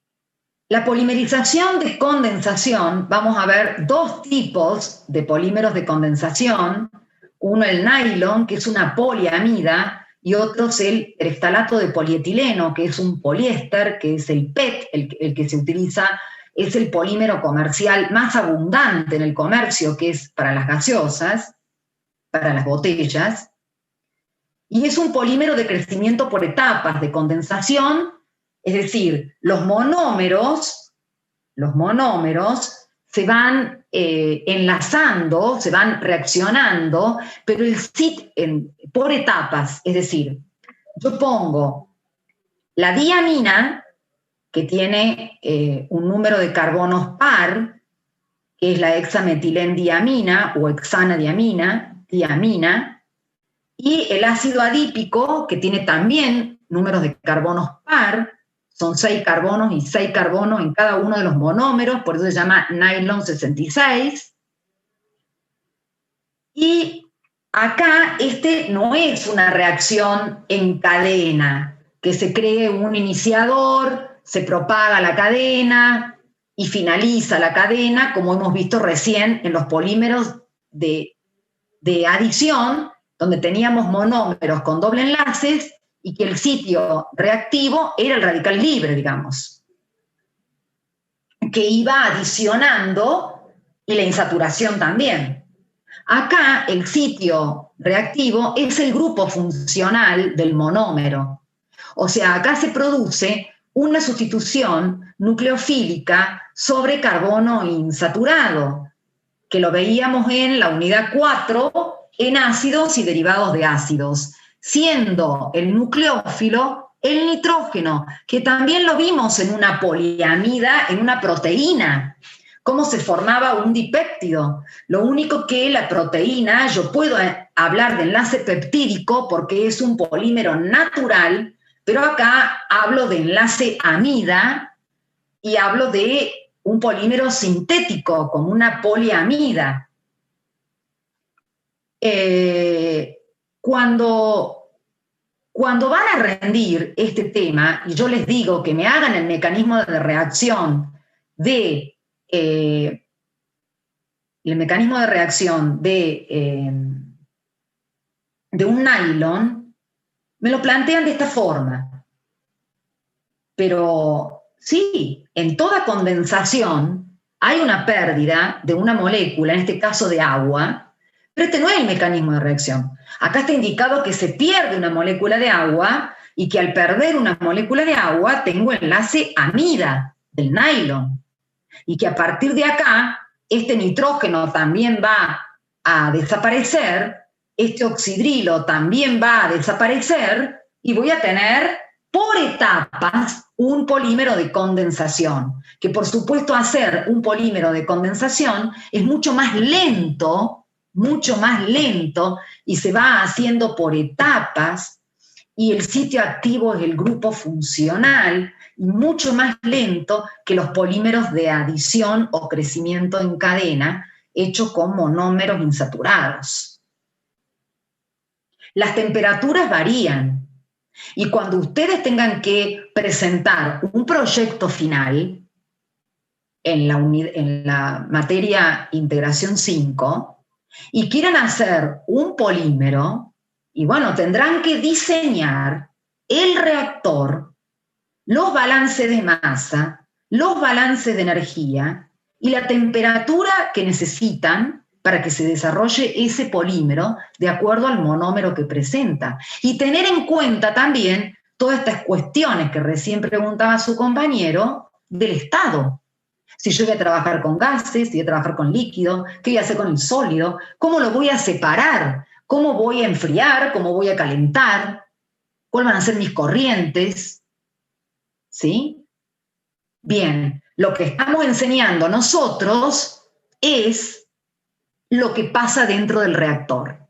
la polimerización de condensación, vamos a ver dos tipos de polímeros de condensación. Uno el nylon, que es una poliamida, y otro es el tereftalato de polietileno, que es un poliéster, que es el PET, el que se utiliza, es el polímero comercial más abundante en el comercio, que es para las gaseosas, para las botellas, y es un polímero de crecimiento por etapas de condensación, es decir, los monómeros se van enlazando, se van reaccionando, pero por etapas, es decir, yo pongo la diamina, que tiene un número de carbonos par, que es la hexametilendiamina o hexanadiamina, y el ácido adípico, que tiene también números de carbonos par, son 6 carbonos y 6 carbonos en cada uno de los monómeros, por eso se llama nylon 66. Y acá no es una reacción en cadena, que se cree un iniciador, se propaga la cadena y finaliza la cadena, como hemos visto recién en los polímeros de adición, donde teníamos monómeros con doble enlaces y que el sitio reactivo era el radical libre, digamos, que iba adicionando, y la insaturación también. Acá el sitio reactivo es el grupo funcional del monómero. O sea, acá se produce una sustitución nucleofílica sobre carbono insaturado, que lo veíamos en la unidad 4, en ácidos y derivados de ácidos, siendo el nucleófilo el nitrógeno, que también lo vimos en una poliamida, en una proteína, cómo se formaba un dipéptido. Lo único que la proteína, yo puedo hablar de enlace peptídico porque es un polímero natural, pero acá hablo de enlace amida y hablo de un polímero sintético, como una poliamida. Cuando van a rendir este tema, y yo les digo que me hagan el mecanismo de reacción de un nylon, me lo plantean de esta forma. Pero sí, en toda condensación hay una pérdida de una molécula, en este caso de agua, pero este no es el mecanismo de reacción. Acá está indicado que se pierde una molécula de agua y que al perder una molécula de agua tengo enlace amida del nylon. Y que a partir de acá, este nitrógeno también va a desaparecer, este oxidrilo también va a desaparecer y voy a tener por etapas un polímero de condensación. Que por supuesto hacer un polímero de condensación es mucho más lento y se va haciendo por etapas, y el sitio activo es el grupo funcional, y mucho más lento que los polímeros de adición o crecimiento en cadena hechos con monómeros insaturados. Las temperaturas varían, y cuando ustedes tengan que presentar un proyecto final en la materia integración 5, y quieran hacer un polímero, y bueno, tendrán que diseñar el reactor, los balances de masa, los balances de energía y la temperatura que necesitan para que se desarrolle ese polímero de acuerdo al monómero que presenta. Y tener en cuenta también todas estas cuestiones que recién preguntaba su compañero del estado. Si yo voy a trabajar con gases, si voy a trabajar con líquido, ¿qué voy a hacer con el sólido? ¿Cómo lo voy a separar? ¿Cómo voy a enfriar? ¿Cómo voy a calentar? cuáles van a ser mis corrientes, ¿sí? Bien, lo que estamos enseñando nosotros es lo que pasa dentro del reactor.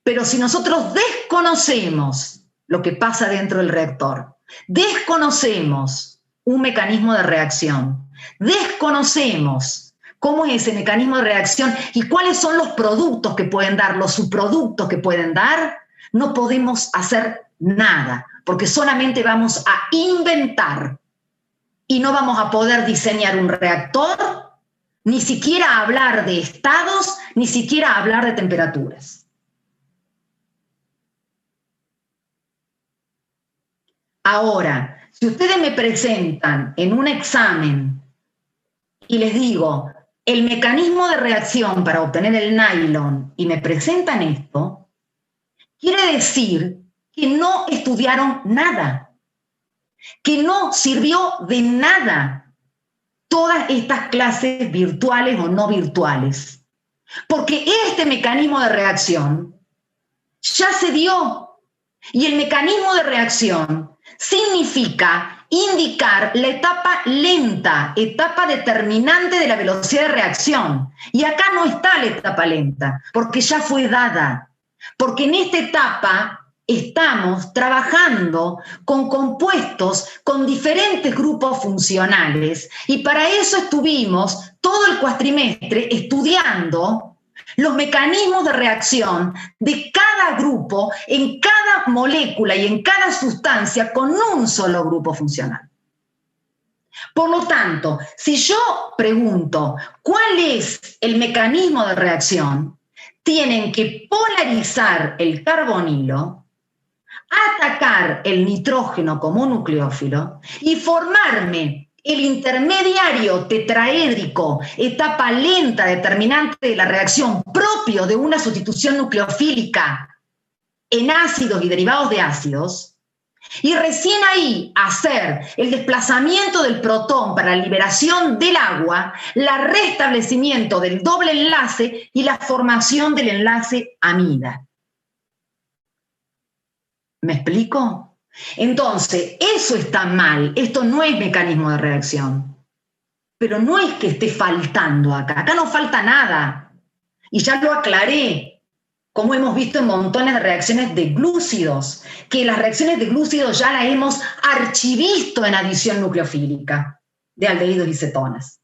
Pero si nosotros desconocemos lo que pasa dentro del reactor, desconocemos un mecanismo de reacción, desconocemos cómo es ese mecanismo de reacción y cuáles son los productos que pueden dar, los subproductos que pueden dar, no podemos hacer nada, porque solamente vamos a inventar y no vamos a poder diseñar un reactor, ni siquiera hablar de estados, ni siquiera hablar de temperaturas. Ahora, si ustedes me presentan en un examen y les digo el mecanismo de reacción para obtener el nylon y me presentan esto, quiere decir que no estudiaron nada, que no sirvió de nada todas estas clases virtuales o no virtuales, porque este mecanismo de reacción ya se dio y el mecanismo de reacción significa indicar la etapa lenta, etapa determinante de la velocidad de reacción. Y acá no está la etapa lenta, porque ya fue dada. Porque en esta etapa estamos trabajando con compuestos con diferentes grupos funcionales y para eso estuvimos todo el cuatrimestre estudiando los mecanismos de reacción de cada grupo, en cada molécula y en cada sustancia con un solo grupo funcional. Por lo tanto, si yo pregunto cuál es el mecanismo de reacción, tienen que polarizar el carbonilo, atacar el nitrógeno como nucleófilo y formarme el intermediario tetraédrico, etapa lenta determinante de la reacción propio de una sustitución nucleofílica en ácidos y derivados de ácidos, y recién ahí hacer el desplazamiento del protón para la liberación del agua, el restablecimiento del doble enlace y la formación del enlace amida. ¿Me explico? Entonces, eso está mal, esto no es mecanismo de reacción. Pero no es que esté faltando acá no falta nada. Y ya lo aclaré, como hemos visto en montones de reacciones de glúcidos, que las reacciones de glúcidos ya las hemos archivisto en adición nucleofílica de aldehídos y cetonas.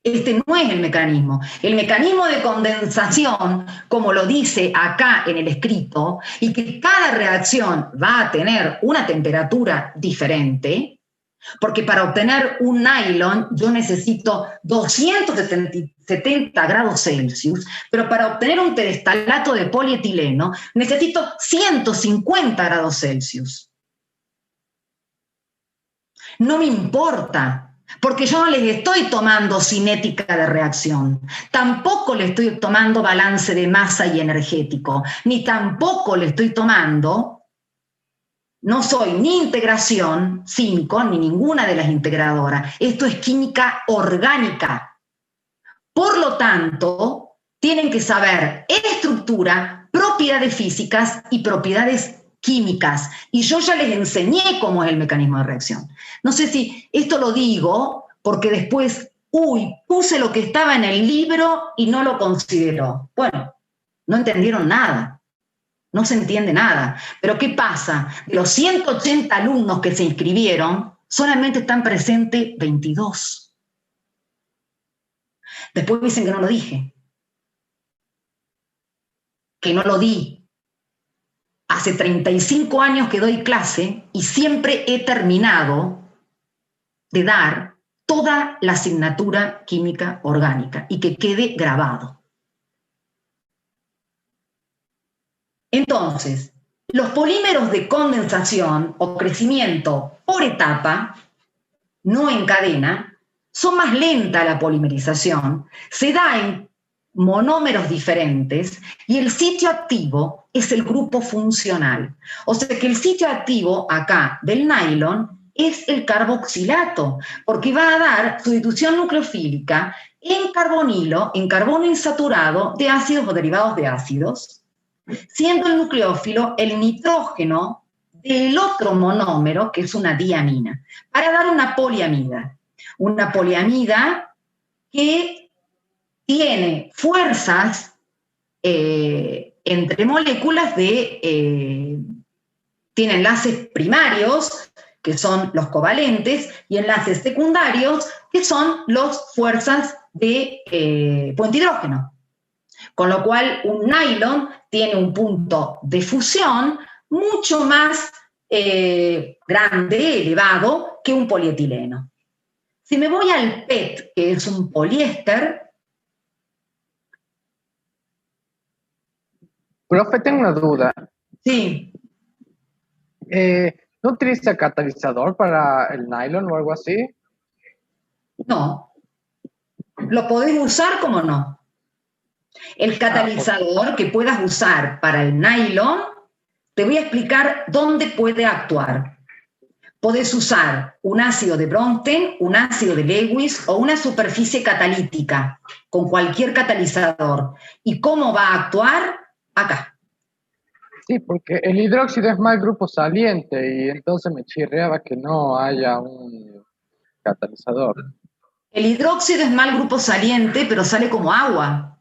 Este no es el mecanismo. El mecanismo de condensación, como lo dice acá en el escrito, y que cada reacción va a tener una temperatura diferente, porque para obtener un nylon yo necesito 270 grados Celsius, pero para obtener un terestalato de polietileno necesito 150 grados Celsius. No me importa. Porque yo no les estoy tomando cinética de reacción, tampoco le estoy tomando balance de masa y energético, ni tampoco le estoy tomando, no soy ni integración 5, ni ninguna de las integradoras. Esto es química orgánica. Por lo tanto, tienen que saber estructura, propiedades físicas y propiedades químicas, y yo ya les enseñé cómo es el mecanismo de reacción. No sé si esto lo digo porque después, puse lo que estaba en el libro y no lo consideró. Bueno, no entendieron nada, no se entiende nada. Pero ¿qué pasa? De los 180 alumnos que se inscribieron, solamente están presentes 22. Después dicen que no lo dije, que no lo di. Hace 35 años que doy clase y siempre he terminado de dar toda la asignatura química orgánica y que quede grabado. Entonces, los polímeros de condensación o crecimiento por etapa, no en cadena, son más lenta la polimerización, se da en monómeros diferentes y el sitio activo es el grupo funcional. O sea que el sitio activo acá del nylon es el carboxilato, porque va a dar sustitución nucleofílica en carbonilo, en carbono insaturado de ácidos o derivados de ácidos, siendo el nucleófilo el nitrógeno del otro monómero, que es una diamina, para dar una poliamida. Una poliamida que tiene fuerzas entre moléculas tiene enlaces primarios, que son los covalentes, y enlaces secundarios, que son las fuerzas de puente hidrógeno. Con lo cual, un nylon tiene un punto de fusión mucho más grande, elevado, que un polietileno. Si me voy al PET, que es un poliéster. Profe, tengo una duda. Sí. ¿No utiliza catalizador para el nylon o algo así? No. ¿Lo podés usar como no? El catalizador que puedas usar para el nylon, te voy a explicar dónde puede actuar. Podés usar un ácido de Bronsted, un ácido de Lewis o una superficie catalítica con cualquier catalizador. ¿Y cómo va a actuar? Acá. Sí, porque el hidróxido es mal grupo saliente y entonces me chirreaba que no haya un catalizador. El hidróxido es mal grupo saliente, pero sale como agua.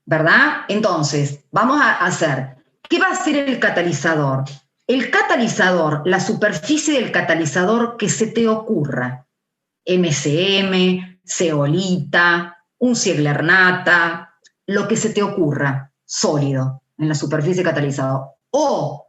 ¿Verdad? Entonces, vamos a hacer, ¿qué va a hacer el catalizador? El catalizador, la superficie del catalizador que se te ocurra, MCM, ceolita, un Ziegler-Natta, lo que se te ocurra, sólido en la superficie catalizador. O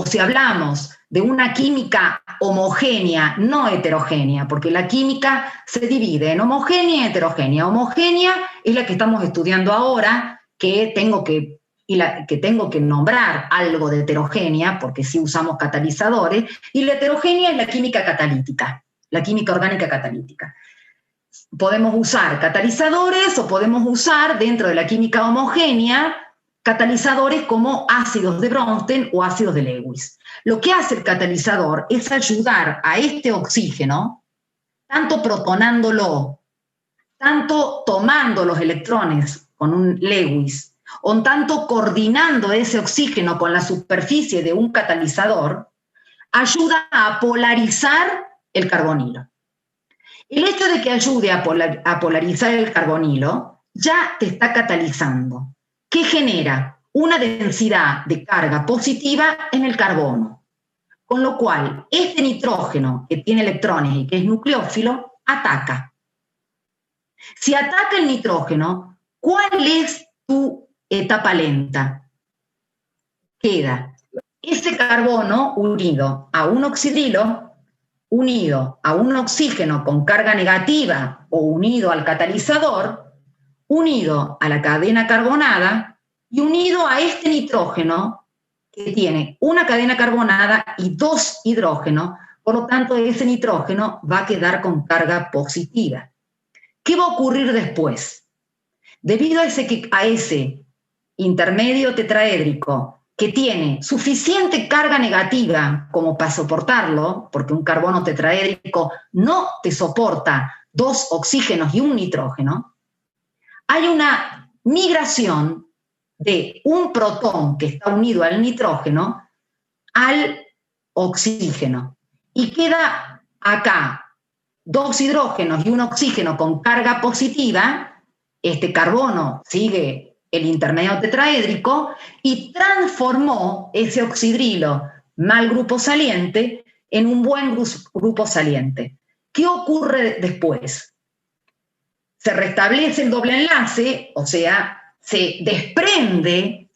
si hablamos de una química homogénea, no heterogénea, porque la química se divide en homogénea y heterogénea. Homogénea es la que estamos estudiando ahora, que tengo que nombrar algo de heterogénea, porque sí usamos catalizadores, y la heterogénea es la química catalítica, la química orgánica catalítica. Podemos usar catalizadores o podemos usar dentro de la química homogénea catalizadores como ácidos de Bronsted o ácidos de Lewis. Lo que hace el catalizador es ayudar a este oxígeno, tanto protonándolo, tanto tomando los electrones con un Lewis, o tanto coordinando ese oxígeno con la superficie de un catalizador, ayuda a polarizar el carbonilo. El hecho de que ayude a polarizar el carbonilo ya te está catalizando. ¿Qué genera? Una densidad de carga positiva en el carbono. Con lo cual, este nitrógeno que tiene electrones y que es nucleófilo, ataca. Si ataca el nitrógeno, ¿cuál es tu etapa lenta? Queda ese carbono unido a un oxidrilo, unido a un oxígeno con carga negativa o unido al catalizador, unido a la cadena carbonada y unido a este nitrógeno que tiene una cadena carbonada y dos hidrógenos, por lo tanto ese nitrógeno va a quedar con carga positiva. ¿Qué va a ocurrir después? Debido a ese intermedio tetraédrico que tiene suficiente carga negativa como para soportarlo, porque un carbono tetraédrico no te soporta dos oxígenos y un nitrógeno, hay una migración de un protón que está unido al nitrógeno al oxígeno. Y queda acá dos hidrógenos y un oxígeno con carga positiva. Este carbono sigue el intermedio tetraédrico y transformó ese oxidrilo mal grupo saliente en un buen grupo saliente. ¿Qué ocurre después? Se restablece el doble enlace, o sea, se desprende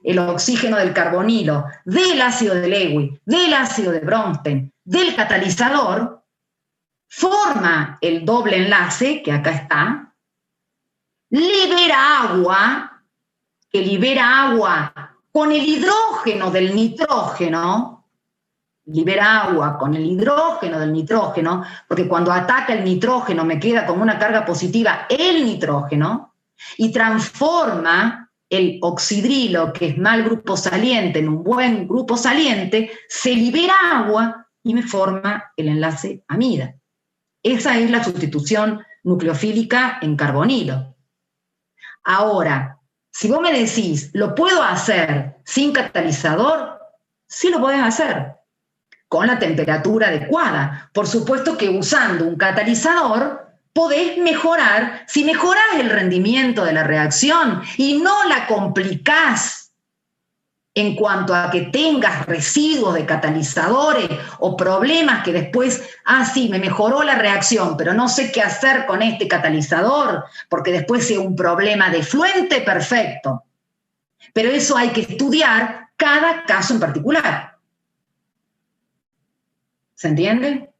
el oxígeno del carbonilo del ácido de Lewis, del ácido de Bronsted, del catalizador, forma el doble enlace, que acá está, libera agua, que libera agua con el hidrógeno del nitrógeno, libera agua con el hidrógeno del nitrógeno, porque cuando ataca el nitrógeno me queda como una carga positiva el nitrógeno, y transforma el oxidrilo, que es mal grupo saliente, en un buen grupo saliente, se libera agua y me forma el enlace amida. Esa es la sustitución nucleofílica en carbonilo. Ahora, si vos me decís, ¿lo puedo hacer sin catalizador? Sí lo podés hacer, con la temperatura adecuada. Por supuesto que usando un catalizador podés mejorar, si mejorás el rendimiento de la reacción y no la complicás en cuanto a que tengas residuos de catalizadores o problemas que después, sí, me mejoró la reacción, pero no sé qué hacer con este catalizador, porque después sea un problema de fluente, perfecto. Pero eso hay que estudiar cada caso en particular. ¿Se entiende?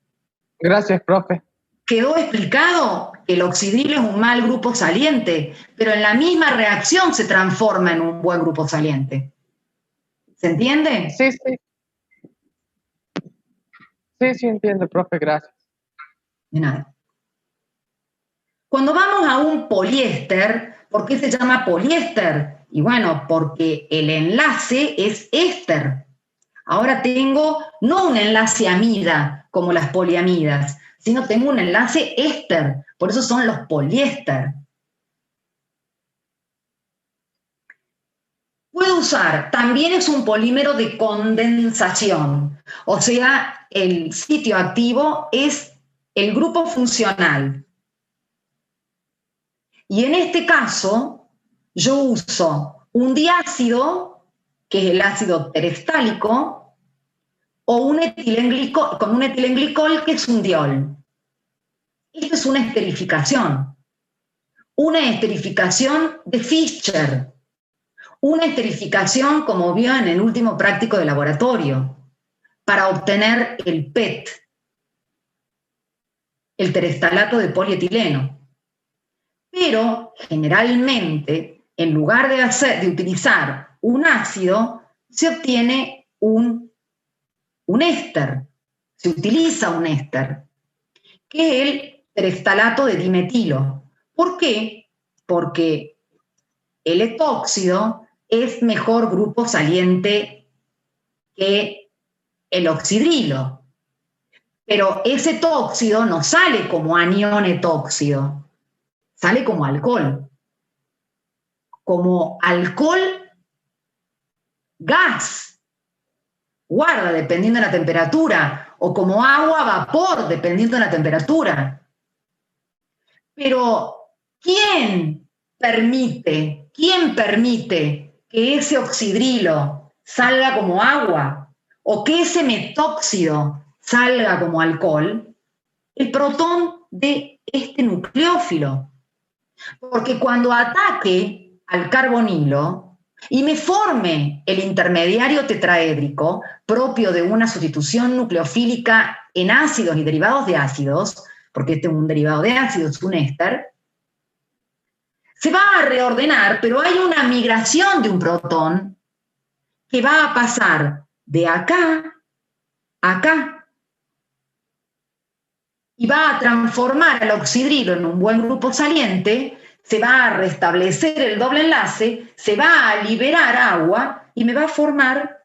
Gracias, profe. Quedó explicado que el oxidrilo es un mal grupo saliente, pero en la misma reacción se transforma en un buen grupo saliente. ¿Se entiende? Sí, sí. Sí, entiendo, profe, gracias. De nada. Cuando vamos a un poliéster, ¿por qué se llama poliéster? Y bueno, porque el enlace es éster. Ahora tengo no un enlace amida como las poliamidas, sino tengo un enlace éster. Por eso son los poliéster. Puedo usar, también es un polímero de condensación, o sea, el sitio activo es el grupo funcional. Y en este caso, yo uso un diácido, que es el ácido terestálico, o un etilenglicol, con un etilenglicol, que es un diol. Esto es una esterificación de Fischer. Una esterificación, como vio en el último práctico de laboratorio, para obtener el PET, el terestalato de polietileno. Pero generalmente, en lugar de utilizar un ácido, se obtiene un éster, se utiliza un éster, que es el terestalato de dimetilo. ¿Por qué? Porque el etóxido es mejor grupo saliente que el oxidrilo. Pero ese tóxido no sale como anión etóxido, sale como alcohol. Como alcohol gas, guarda, dependiendo de la temperatura, o como agua vapor, dependiendo de la temperatura. Pero, ¿quién permite que ese oxidrilo salga como agua o que ese metóxido salga como alcohol? El protón de este nucleófilo. Porque cuando ataque al carbonilo y me forme el intermediario tetraédrico propio de una sustitución nucleofílica en ácidos y derivados de ácidos, porque este es un derivado de ácidos, es un éster, se va a reordenar, pero hay una migración de un protón que va a pasar de acá a acá y va a transformar al oxidrilo en un buen grupo saliente, se va a restablecer el doble enlace, se va a liberar agua y me va a formar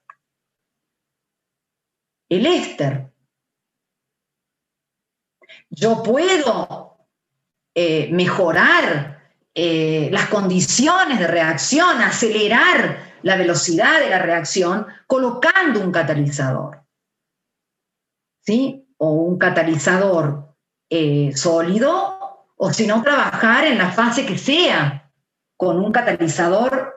el éster. Yo puedo mejorar las condiciones de reacción, acelerar la velocidad de la reacción colocando un catalizador, ¿sí? O un catalizador sólido, o si no, trabajar en la fase que sea con un catalizador,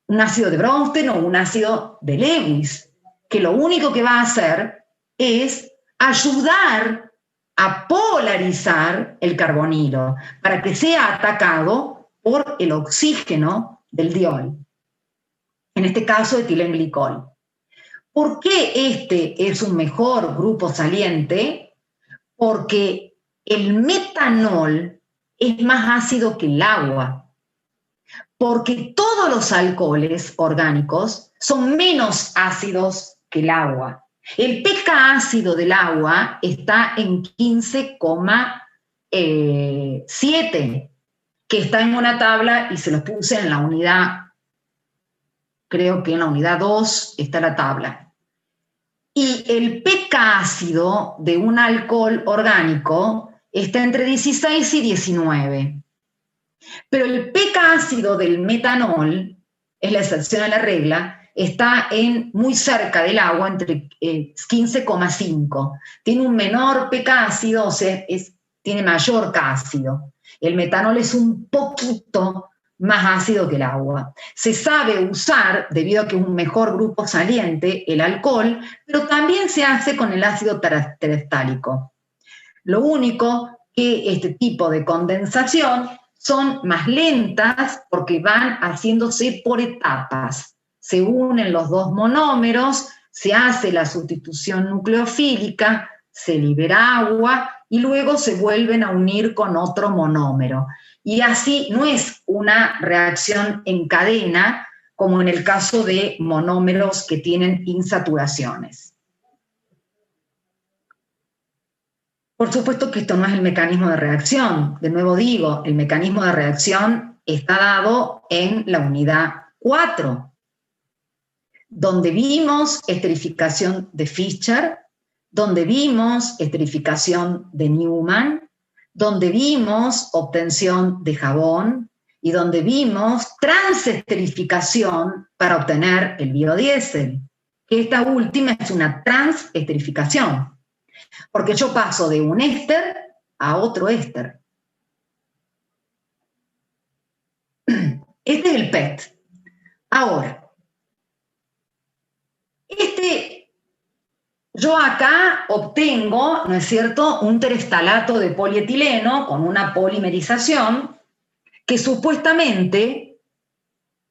un ácido de Bronsted o un ácido de Lewis, que lo único que va a hacer es ayudar a polarizar el carbonilo para que sea atacado por el oxígeno del diol, en este caso etilenglicol. ¿Por qué este es un mejor grupo saliente? Porque el metanol es más ácido que el agua, porque todos los alcoholes orgánicos son menos ácidos que el agua. El pK ácido del agua está en 15,7, que está en una tabla y se los puse en la unidad, creo que en la unidad 2 está la tabla. Y el pK ácido de un alcohol orgánico está entre 16 y 19. Pero el pK ácido del metanol, es la excepción a la regla, está muy cerca del agua, entre 15,5. Tiene un menor pK ácido, o sea, tiene mayor K ácido. El metanol es un poquito más ácido que el agua. Se sabe usar, debido a que es un mejor grupo saliente, el alcohol, pero también se hace con el ácido terestálico. Lo único que este tipo de condensación son más lentas porque van haciéndose por etapas. Se unen los dos monómeros, se hace la sustitución nucleofílica, se libera agua y luego se vuelven a unir con otro monómero. Y así no es una reacción en cadena como en el caso de monómeros que tienen insaturaciones. Por supuesto que esto no es el mecanismo de reacción. De nuevo digo, el mecanismo de reacción está dado en la unidad 4, donde vimos esterificación de Fischer, donde vimos esterificación de Newman, donde vimos obtención de jabón y donde vimos transesterificación para obtener el biodiesel, que esta última es una transesterificación. Porque yo paso de un éster a otro éster. Este es el PET. Ahora, yo acá obtengo, ¿no es cierto?, un terestalato de polietileno con una polimerización que supuestamente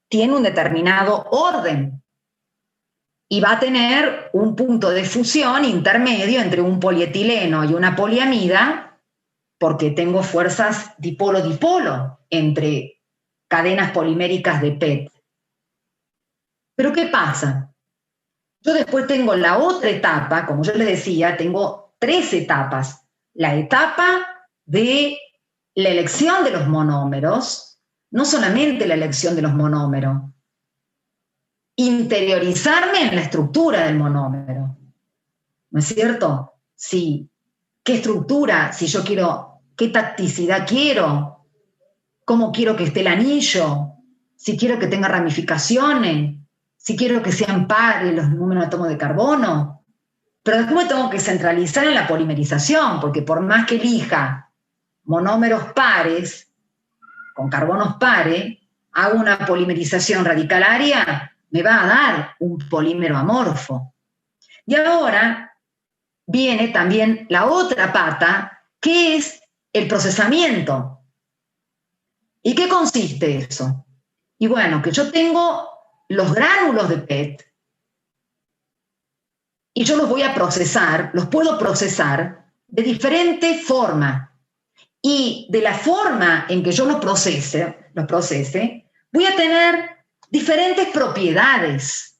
tiene un determinado orden. Y va a tener un punto de fusión intermedio entre un polietileno y una poliamida, porque tengo fuerzas dipolo-dipolo entre cadenas poliméricas de PET. Pero ¿qué pasa? Yo después tengo la otra etapa, como yo les decía, tengo 3 etapas. La etapa de la elección de los monómeros, no solamente la elección de los monómeros, interiorizarme en la estructura del monómero, ¿no es cierto? Sí. ¿Qué estructura? Si yo quiero, ¿qué tacticidad quiero? ¿Cómo quiero que esté el anillo? Si quiero que tenga ramificaciones, si quiero que sean pares los números de átomos de carbono. Pero después me tengo que centralizar en la polimerización, porque por más que elija monómeros pares, con carbonos pares, hago una polimerización radicalaria, me va a dar un polímero amorfo. Y ahora viene también la otra pata, que es el procesamiento. ¿Y qué consiste eso? Y bueno, que yo tengo los gránulos de PET y yo los voy a procesar, los puedo procesar de diferente forma. Y de la forma en que yo los procese, voy a tener diferentes propiedades,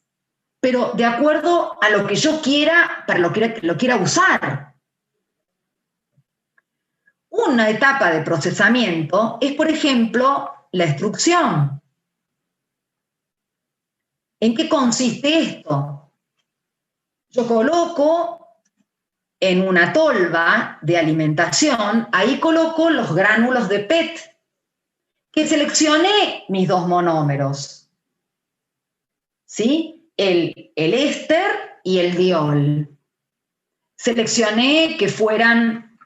pero de acuerdo a lo que yo quiera, para lo que lo quiera usar. Una etapa de procesamiento es, por ejemplo, la extrusión. ¿En qué consiste esto? Yo coloco en una tolva de alimentación, ahí coloco los gránulos de PET, que seleccioné mis 2 monómeros. ¿Sí? El éster y el diol. Seleccioné que fueran,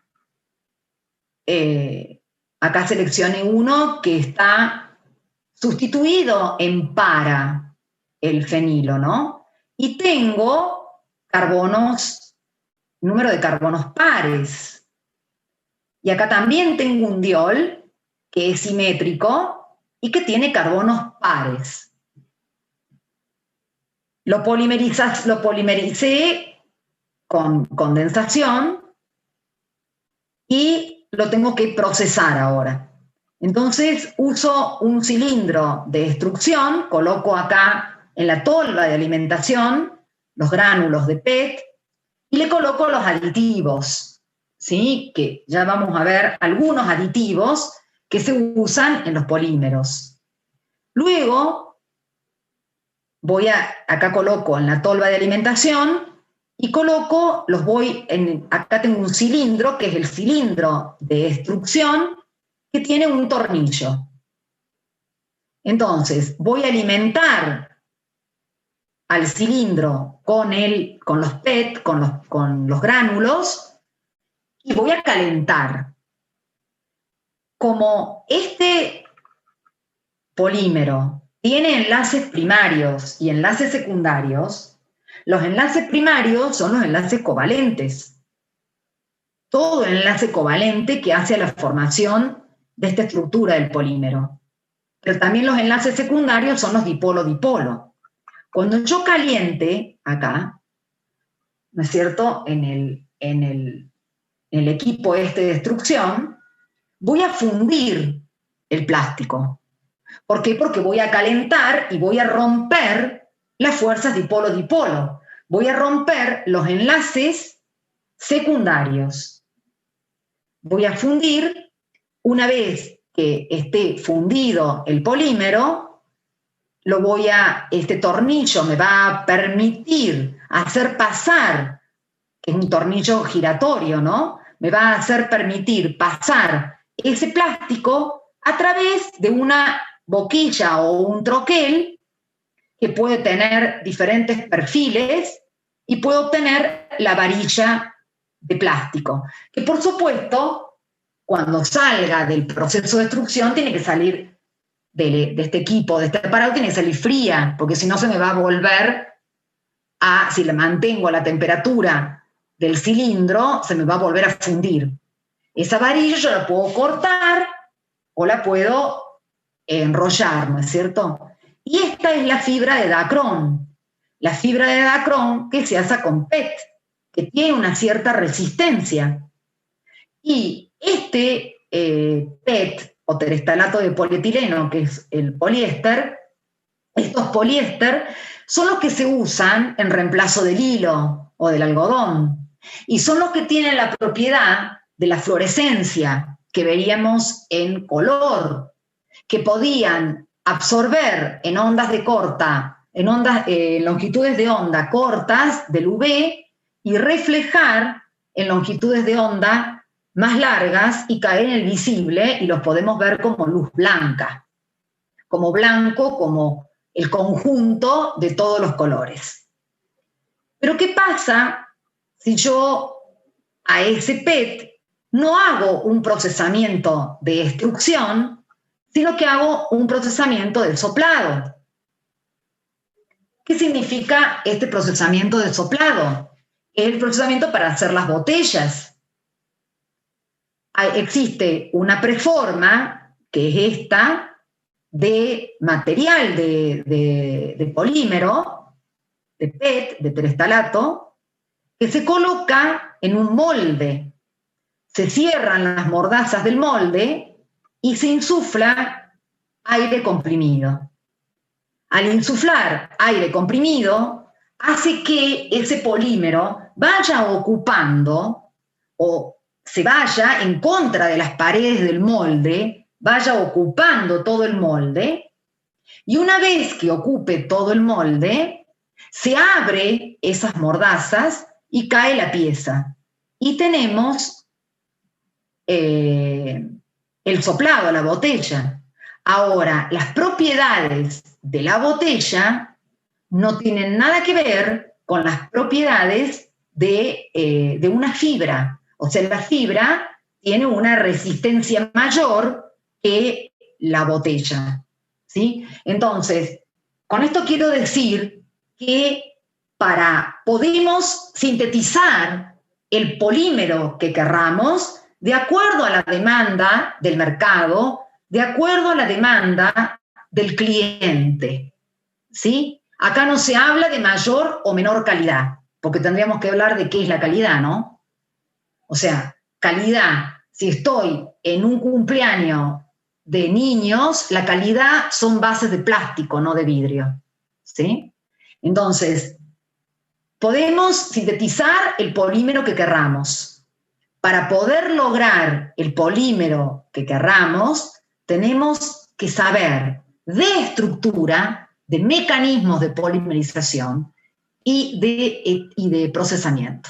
acá seleccioné uno que está sustituido en para el fenilo, ¿no? Y tengo carbonos, número de carbonos pares. Y acá también tengo un diol que es simétrico y que tiene carbonos pares. Lo polimericé con condensación y lo tengo que procesar ahora. Entonces uso un cilindro de extrusión, coloco acá en la tolva de alimentación los gránulos de PET y le coloco los aditivos, ¿sí? Que ya vamos a ver algunos aditivos que se usan en los polímeros. Luego acá coloco en la tolva de alimentación y coloco, acá tengo un cilindro que es el cilindro de extrusión que tiene un tornillo. Entonces, voy a alimentar al cilindro con los PET, con los gránulos, y voy a calentar. Como este polímero tiene enlaces primarios y enlaces secundarios, los enlaces primarios son los enlaces covalentes. Todo enlace covalente que hace a la formación de esta estructura del polímero. Pero también los enlaces secundarios son los dipolo-dipolo. Cuando yo caliente acá, ¿no es cierto?, en el equipo este de destrucción, voy a fundir el plástico. ¿Por qué? Porque voy a calentar y voy a romper las fuerzas dipolo-dipolo. Voy a romper los enlaces secundarios. Voy a fundir. Una vez que esté fundido el polímero, este tornillo me va a permitir hacer pasar, que es un tornillo giratorio, ¿no? Me va a hacer permitir pasar ese plástico a través de una boquilla o un troquel que puede tener diferentes perfiles y puedo obtener la varilla de plástico, que por supuesto, cuando salga del proceso de extrusión, tiene que salir de este equipo, de este aparato, tiene que salir fría, porque si no se me va a volver si la mantengo a la temperatura del cilindro, se me va a volver a fundir. Esa varilla yo la puedo cortar o la puedo enrollar, ¿no es cierto? Y esta es la fibra de Dacron. La fibra de Dacron que se hace con PET, que tiene una cierta resistencia. Y este PET, o terestalato de polietileno, que es el poliéster, estos poliéster son los que se usan en reemplazo del hilo o del algodón. Y son los que tienen la propiedad de la fluorescencia que veríamos en color, que podían absorber en ondas de longitudes de onda cortas del UV y reflejar en longitudes de onda más largas y caer en el visible, y los podemos ver como luz blanca, como blanco, como el conjunto de todos los colores. Pero ¿qué pasa si yo a ese PET no hago un procesamiento de extrusión, sino que hago un procesamiento de soplado? ¿Qué significa este procesamiento de soplado? Es el procesamiento para hacer las botellas. Existe una preforma, que es esta, de material de polímero, de PET, de terestalato, que se coloca en un molde. Se cierran las mordazas del molde y se insufla aire comprimido. Al insuflar aire comprimido, hace que ese polímero vaya ocupando o se vaya en contra de las paredes del molde, vaya ocupando todo el molde, y una vez que ocupe todo el molde, se abre esas mordazas y cae la pieza. Y tenemos el soplado, la botella. Ahora, las propiedades de la botella no tienen nada que ver con las propiedades de una fibra. O sea, la fibra tiene una resistencia mayor que la botella, ¿sí? Entonces, con esto quiero decir que podemos sintetizar el polímero que querramos de acuerdo a la demanda del mercado, de acuerdo a la demanda del cliente, ¿sí? Acá no se habla de mayor o menor calidad, porque tendríamos que hablar de qué es la calidad, ¿no? O sea, calidad, si estoy en un cumpleaños de niños, la calidad son bases de plástico, no de vidrio, ¿sí? Entonces, podemos sintetizar el polímero que querramos. Para poder lograr el polímero que querramos, tenemos que saber de estructura, de mecanismos de polimerización y de procesamiento.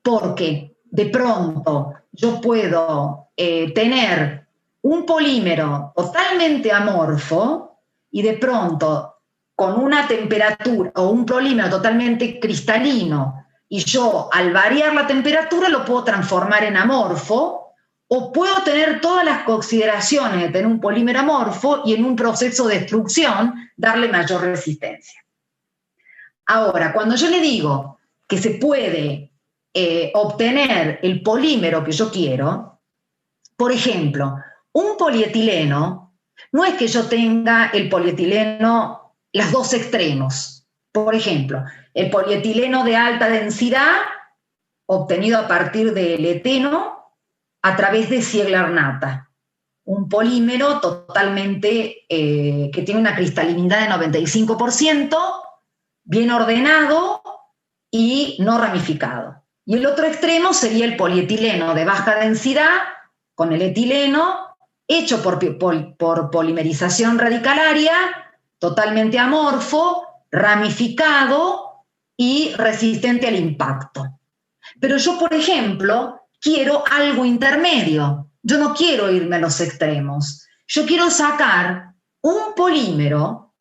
Porque de pronto yo puedo tener un polímero totalmente amorfo y de pronto con una temperatura, o un polímero totalmente cristalino, y yo al variar la temperatura lo puedo transformar en amorfo, o puedo tener todas las consideraciones de tener un polímero amorfo y en un proceso de destrucción darle mayor resistencia. Ahora, cuando yo le digo que se puede obtener el polímero que yo quiero, por ejemplo, un polietileno, no es que yo tenga el polietileno, los dos extremos. Por ejemplo, el polietileno de alta densidad, obtenido a partir del eteno, a través de Ziegler-Natta, un polímero totalmente que tiene una cristalinidad de 95%, bien ordenado y no ramificado. Y el otro extremo sería el polietileno de baja densidad con el etileno, hecho por polimerización radicalaria, totalmente amorfo, ramificado y resistente al impacto. Pero yo, por ejemplo, quiero algo intermedio. Yo no quiero irme a los extremos. Yo quiero sacar un polímero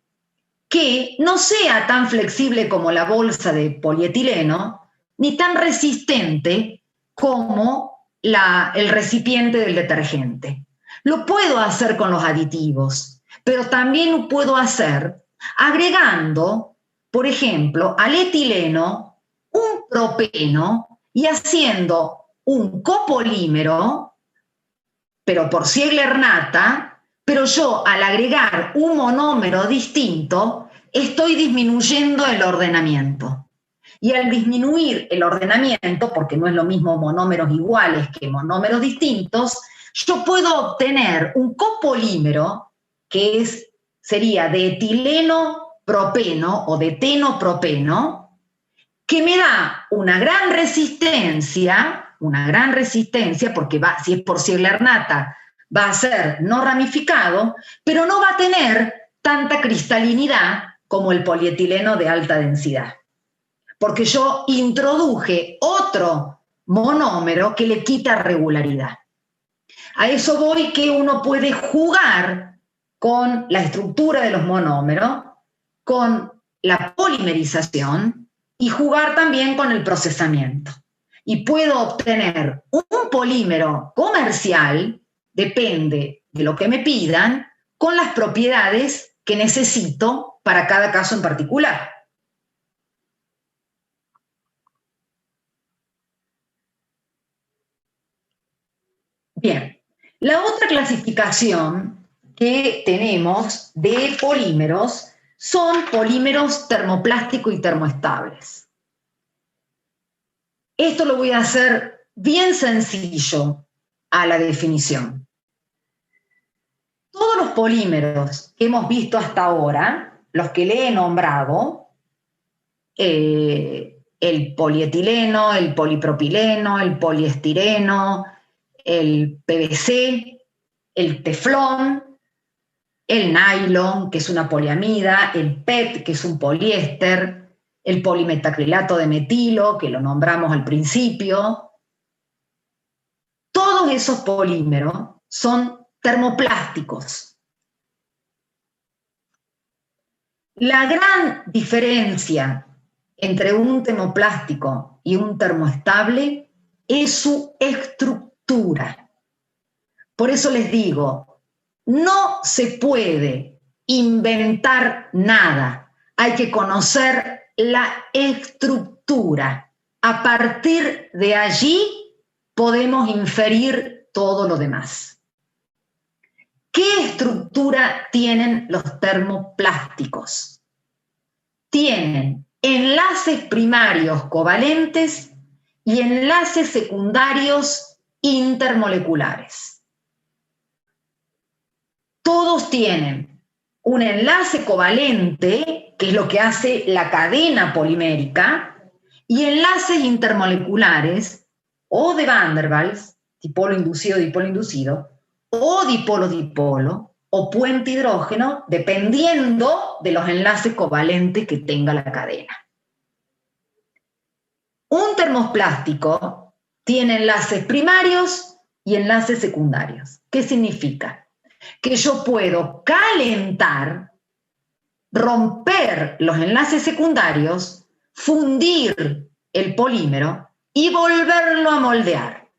que no sea tan flexible como la bolsa de polietileno, ni tan resistente como el recipiente del detergente. Lo puedo hacer con los aditivos, pero también lo puedo hacer agregando, por ejemplo, al etileno un propeno y haciendo un copolímero, pero por Ziegler-Natta, pero yo al agregar un monómero distinto estoy disminuyendo el ordenamiento. Y al disminuir el ordenamiento, porque no es lo mismo monómeros iguales que monómeros distintos, yo puedo obtener un copolímero que sería de etileno propeno o de eteno-propeno, que me da una gran resistencia, porque si es por Ziegler-Natta va a ser no ramificado, pero no va a tener tanta cristalinidad como el polietileno de alta densidad. Porque yo introduje otro monómero que le quita regularidad. A eso voy, que uno puede jugar con la estructura de los monómeros, con la polimerización y jugar también con el procesamiento. Y puedo obtener un polímero comercial, depende de lo que me pidan, con las propiedades que necesito para cada caso en particular. Bien, la otra clasificación que tenemos de polímeros son polímeros termoplásticos y termoestables. Esto lo voy a hacer bien sencillo a la definición. Todos los polímeros que hemos visto hasta ahora, los que le he nombrado, el polietileno, el polipropileno, el poliestireno, el PVC, el teflón, el nylon, que es una poliamida, el PET, que es un poliéster, el polimetacrilato de metilo, que lo nombramos al principio. Todos esos polímeros son termoplásticos. La gran diferencia entre un termoplástico y un termoestable es su estructura. Por eso les digo, no se puede inventar nada, hay que conocer la estructura. A partir de allí podemos inferir todo lo demás. ¿Qué estructura tienen los termoplásticos? Tienen enlaces primarios covalentes y enlaces secundarios intermoleculares. Todos tienen un enlace covalente, que es lo que hace la cadena polimérica, y enlaces intermoleculares, o de Van der Waals, dipolo inducido, dipolo inducido, o dipolo-dipolo, o puente hidrógeno, dependiendo de los enlaces covalentes que tenga la cadena. Un termoplástico tiene enlaces primarios y enlaces secundarios. ¿Qué significa? Que yo puedo calentar, romper los enlaces secundarios, fundir el polímero y volverlo a moldear,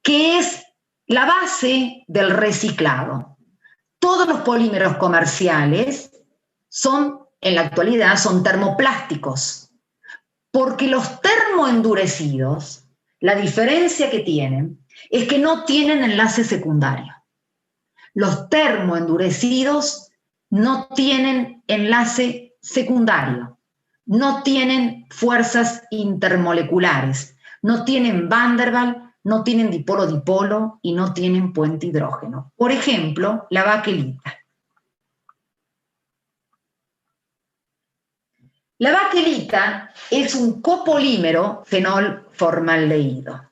que es la base del reciclado. Todos los polímeros comerciales en la actualidad son termoplásticos, porque los termoendurecidos, la diferencia que tienen es que no tienen enlace secundario. Los termoendurecidos no tienen enlace secundario, no tienen fuerzas intermoleculares, no tienen Van der Waals, no tienen dipolo-dipolo y no tienen puente hidrógeno. Por ejemplo, la baquelita. La baquelita es un copolímero fenol-formaldehído.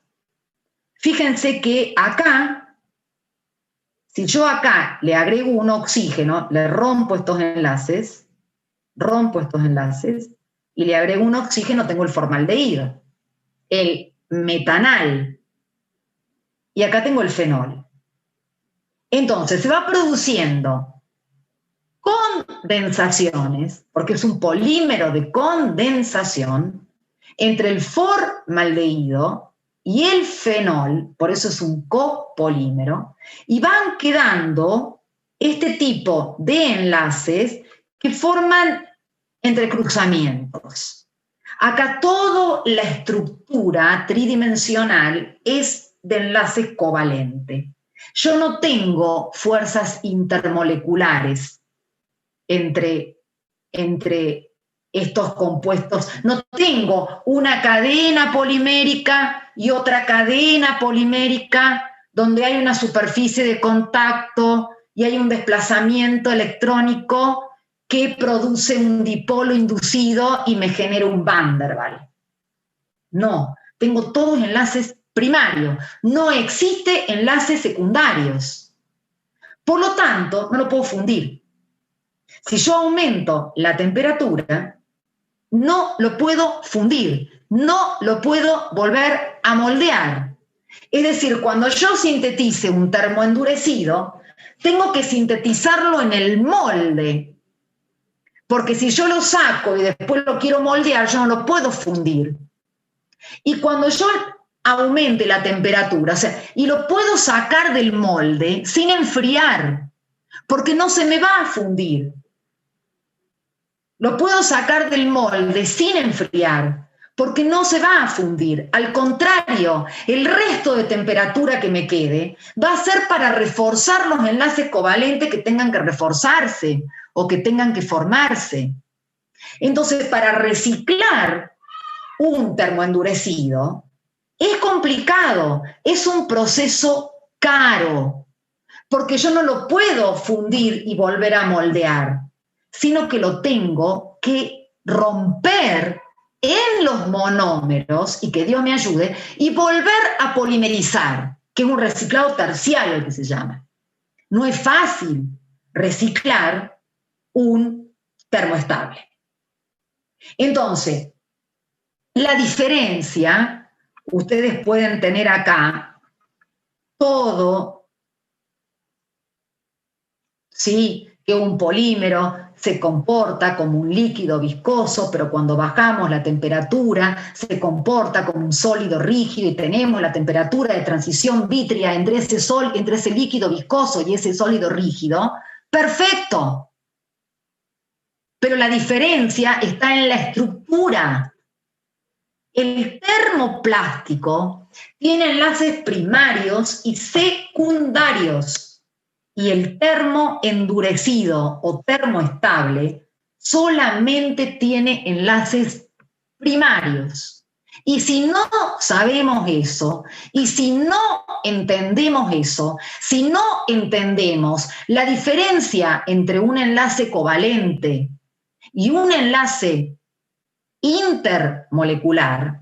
Fíjense que acá, si yo acá le agrego un oxígeno, le rompo estos enlaces y le agrego un oxígeno, tengo el formaldehído, el metanal, y acá tengo el fenol. Entonces se va produciendo condensaciones, porque es un polímero de condensación, entre el formaldehído y el fenol, por eso es un copolímero, y van quedando este tipo de enlaces que forman entrecruzamientos. Acá toda la estructura tridimensional es de enlace covalente. Yo no tengo fuerzas intermoleculares entre estos compuestos. No tengo una cadena polimérica y otra cadena polimérica donde hay una superficie de contacto y hay un desplazamiento electrónico que produce un dipolo inducido y me genera un Van der Waals. No, tengo todos enlaces primarios. No existe enlaces secundarios. Por lo tanto, no lo puedo fundir. Si yo aumento la temperatura, no lo puedo fundir, no lo puedo volver a moldear. Es decir, cuando yo sintetice un termoendurecido, tengo que sintetizarlo en el molde, porque si yo lo saco y después lo quiero moldear, yo no lo puedo fundir. Y cuando yo aumente la temperatura, y lo puedo sacar del molde sin enfriar, porque no se me va a fundir. Lo puedo sacar del molde sin enfriar, porque no se va a fundir. Al contrario, el resto de temperatura que me quede va a ser para reforzar los enlaces covalentes que tengan que reforzarse o que tengan que formarse. Entonces, para reciclar un termoendurecido es complicado, es un proceso caro, porque yo no lo puedo fundir y volver a moldear, sino que lo tengo que romper en los monómeros, y que Dios me ayude, y volver a polimerizar, que es un reciclado terciario el que se llama. No es fácil reciclar un termoestable. Entonces, la diferencia, ustedes pueden tener acá todo, ¿sí? Que un polímero se comporta como un líquido viscoso, pero cuando bajamos la temperatura se comporta como un sólido rígido y tenemos la temperatura de transición vítrea entre ese líquido viscoso y ese sólido rígido. ¡Perfecto! Pero la diferencia está en la estructura. El termoplástico tiene enlaces primarios y secundarios. Y el termoendurecido o termoestable solamente tiene enlaces primarios. Y si no sabemos eso, y si no entendemos eso, si no entendemos la diferencia entre un enlace covalente y un enlace intermolecular,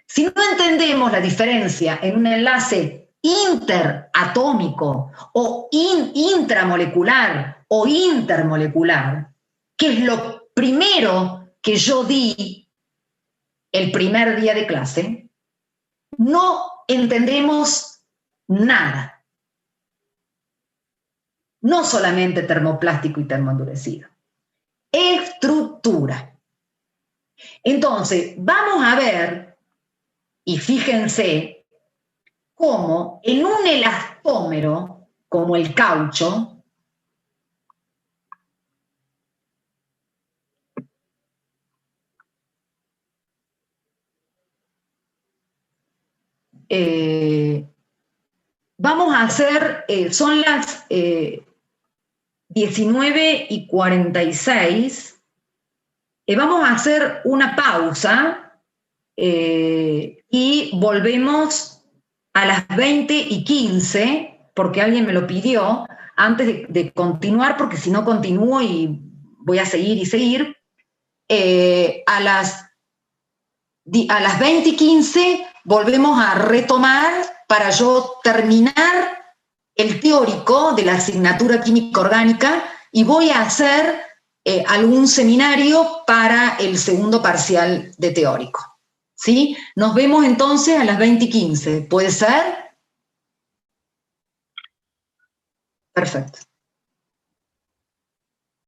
si no entendemos la diferencia en un enlace interatómico o intramolecular o intermolecular, que es lo primero que yo di el primer día de clase, no entendemos nada. No solamente termoplástico y termoendurecido. Estructura. Entonces, vamos a ver, y fíjense, cómo en un elastómero, como el caucho, vamos a hacer, son las 19:46, vamos a hacer una pausa y volvemos a las 20:15, porque alguien me lo pidió, antes de continuar, porque si no continúo y voy a seguir y seguir. A las 20:15 volvemos a retomar para yo terminar el teórico de la asignatura química orgánica y voy a hacer algún seminario para el segundo parcial de teórico. ¿Sí? Nos vemos entonces a las 20:15. ¿Puede ser? Perfecto.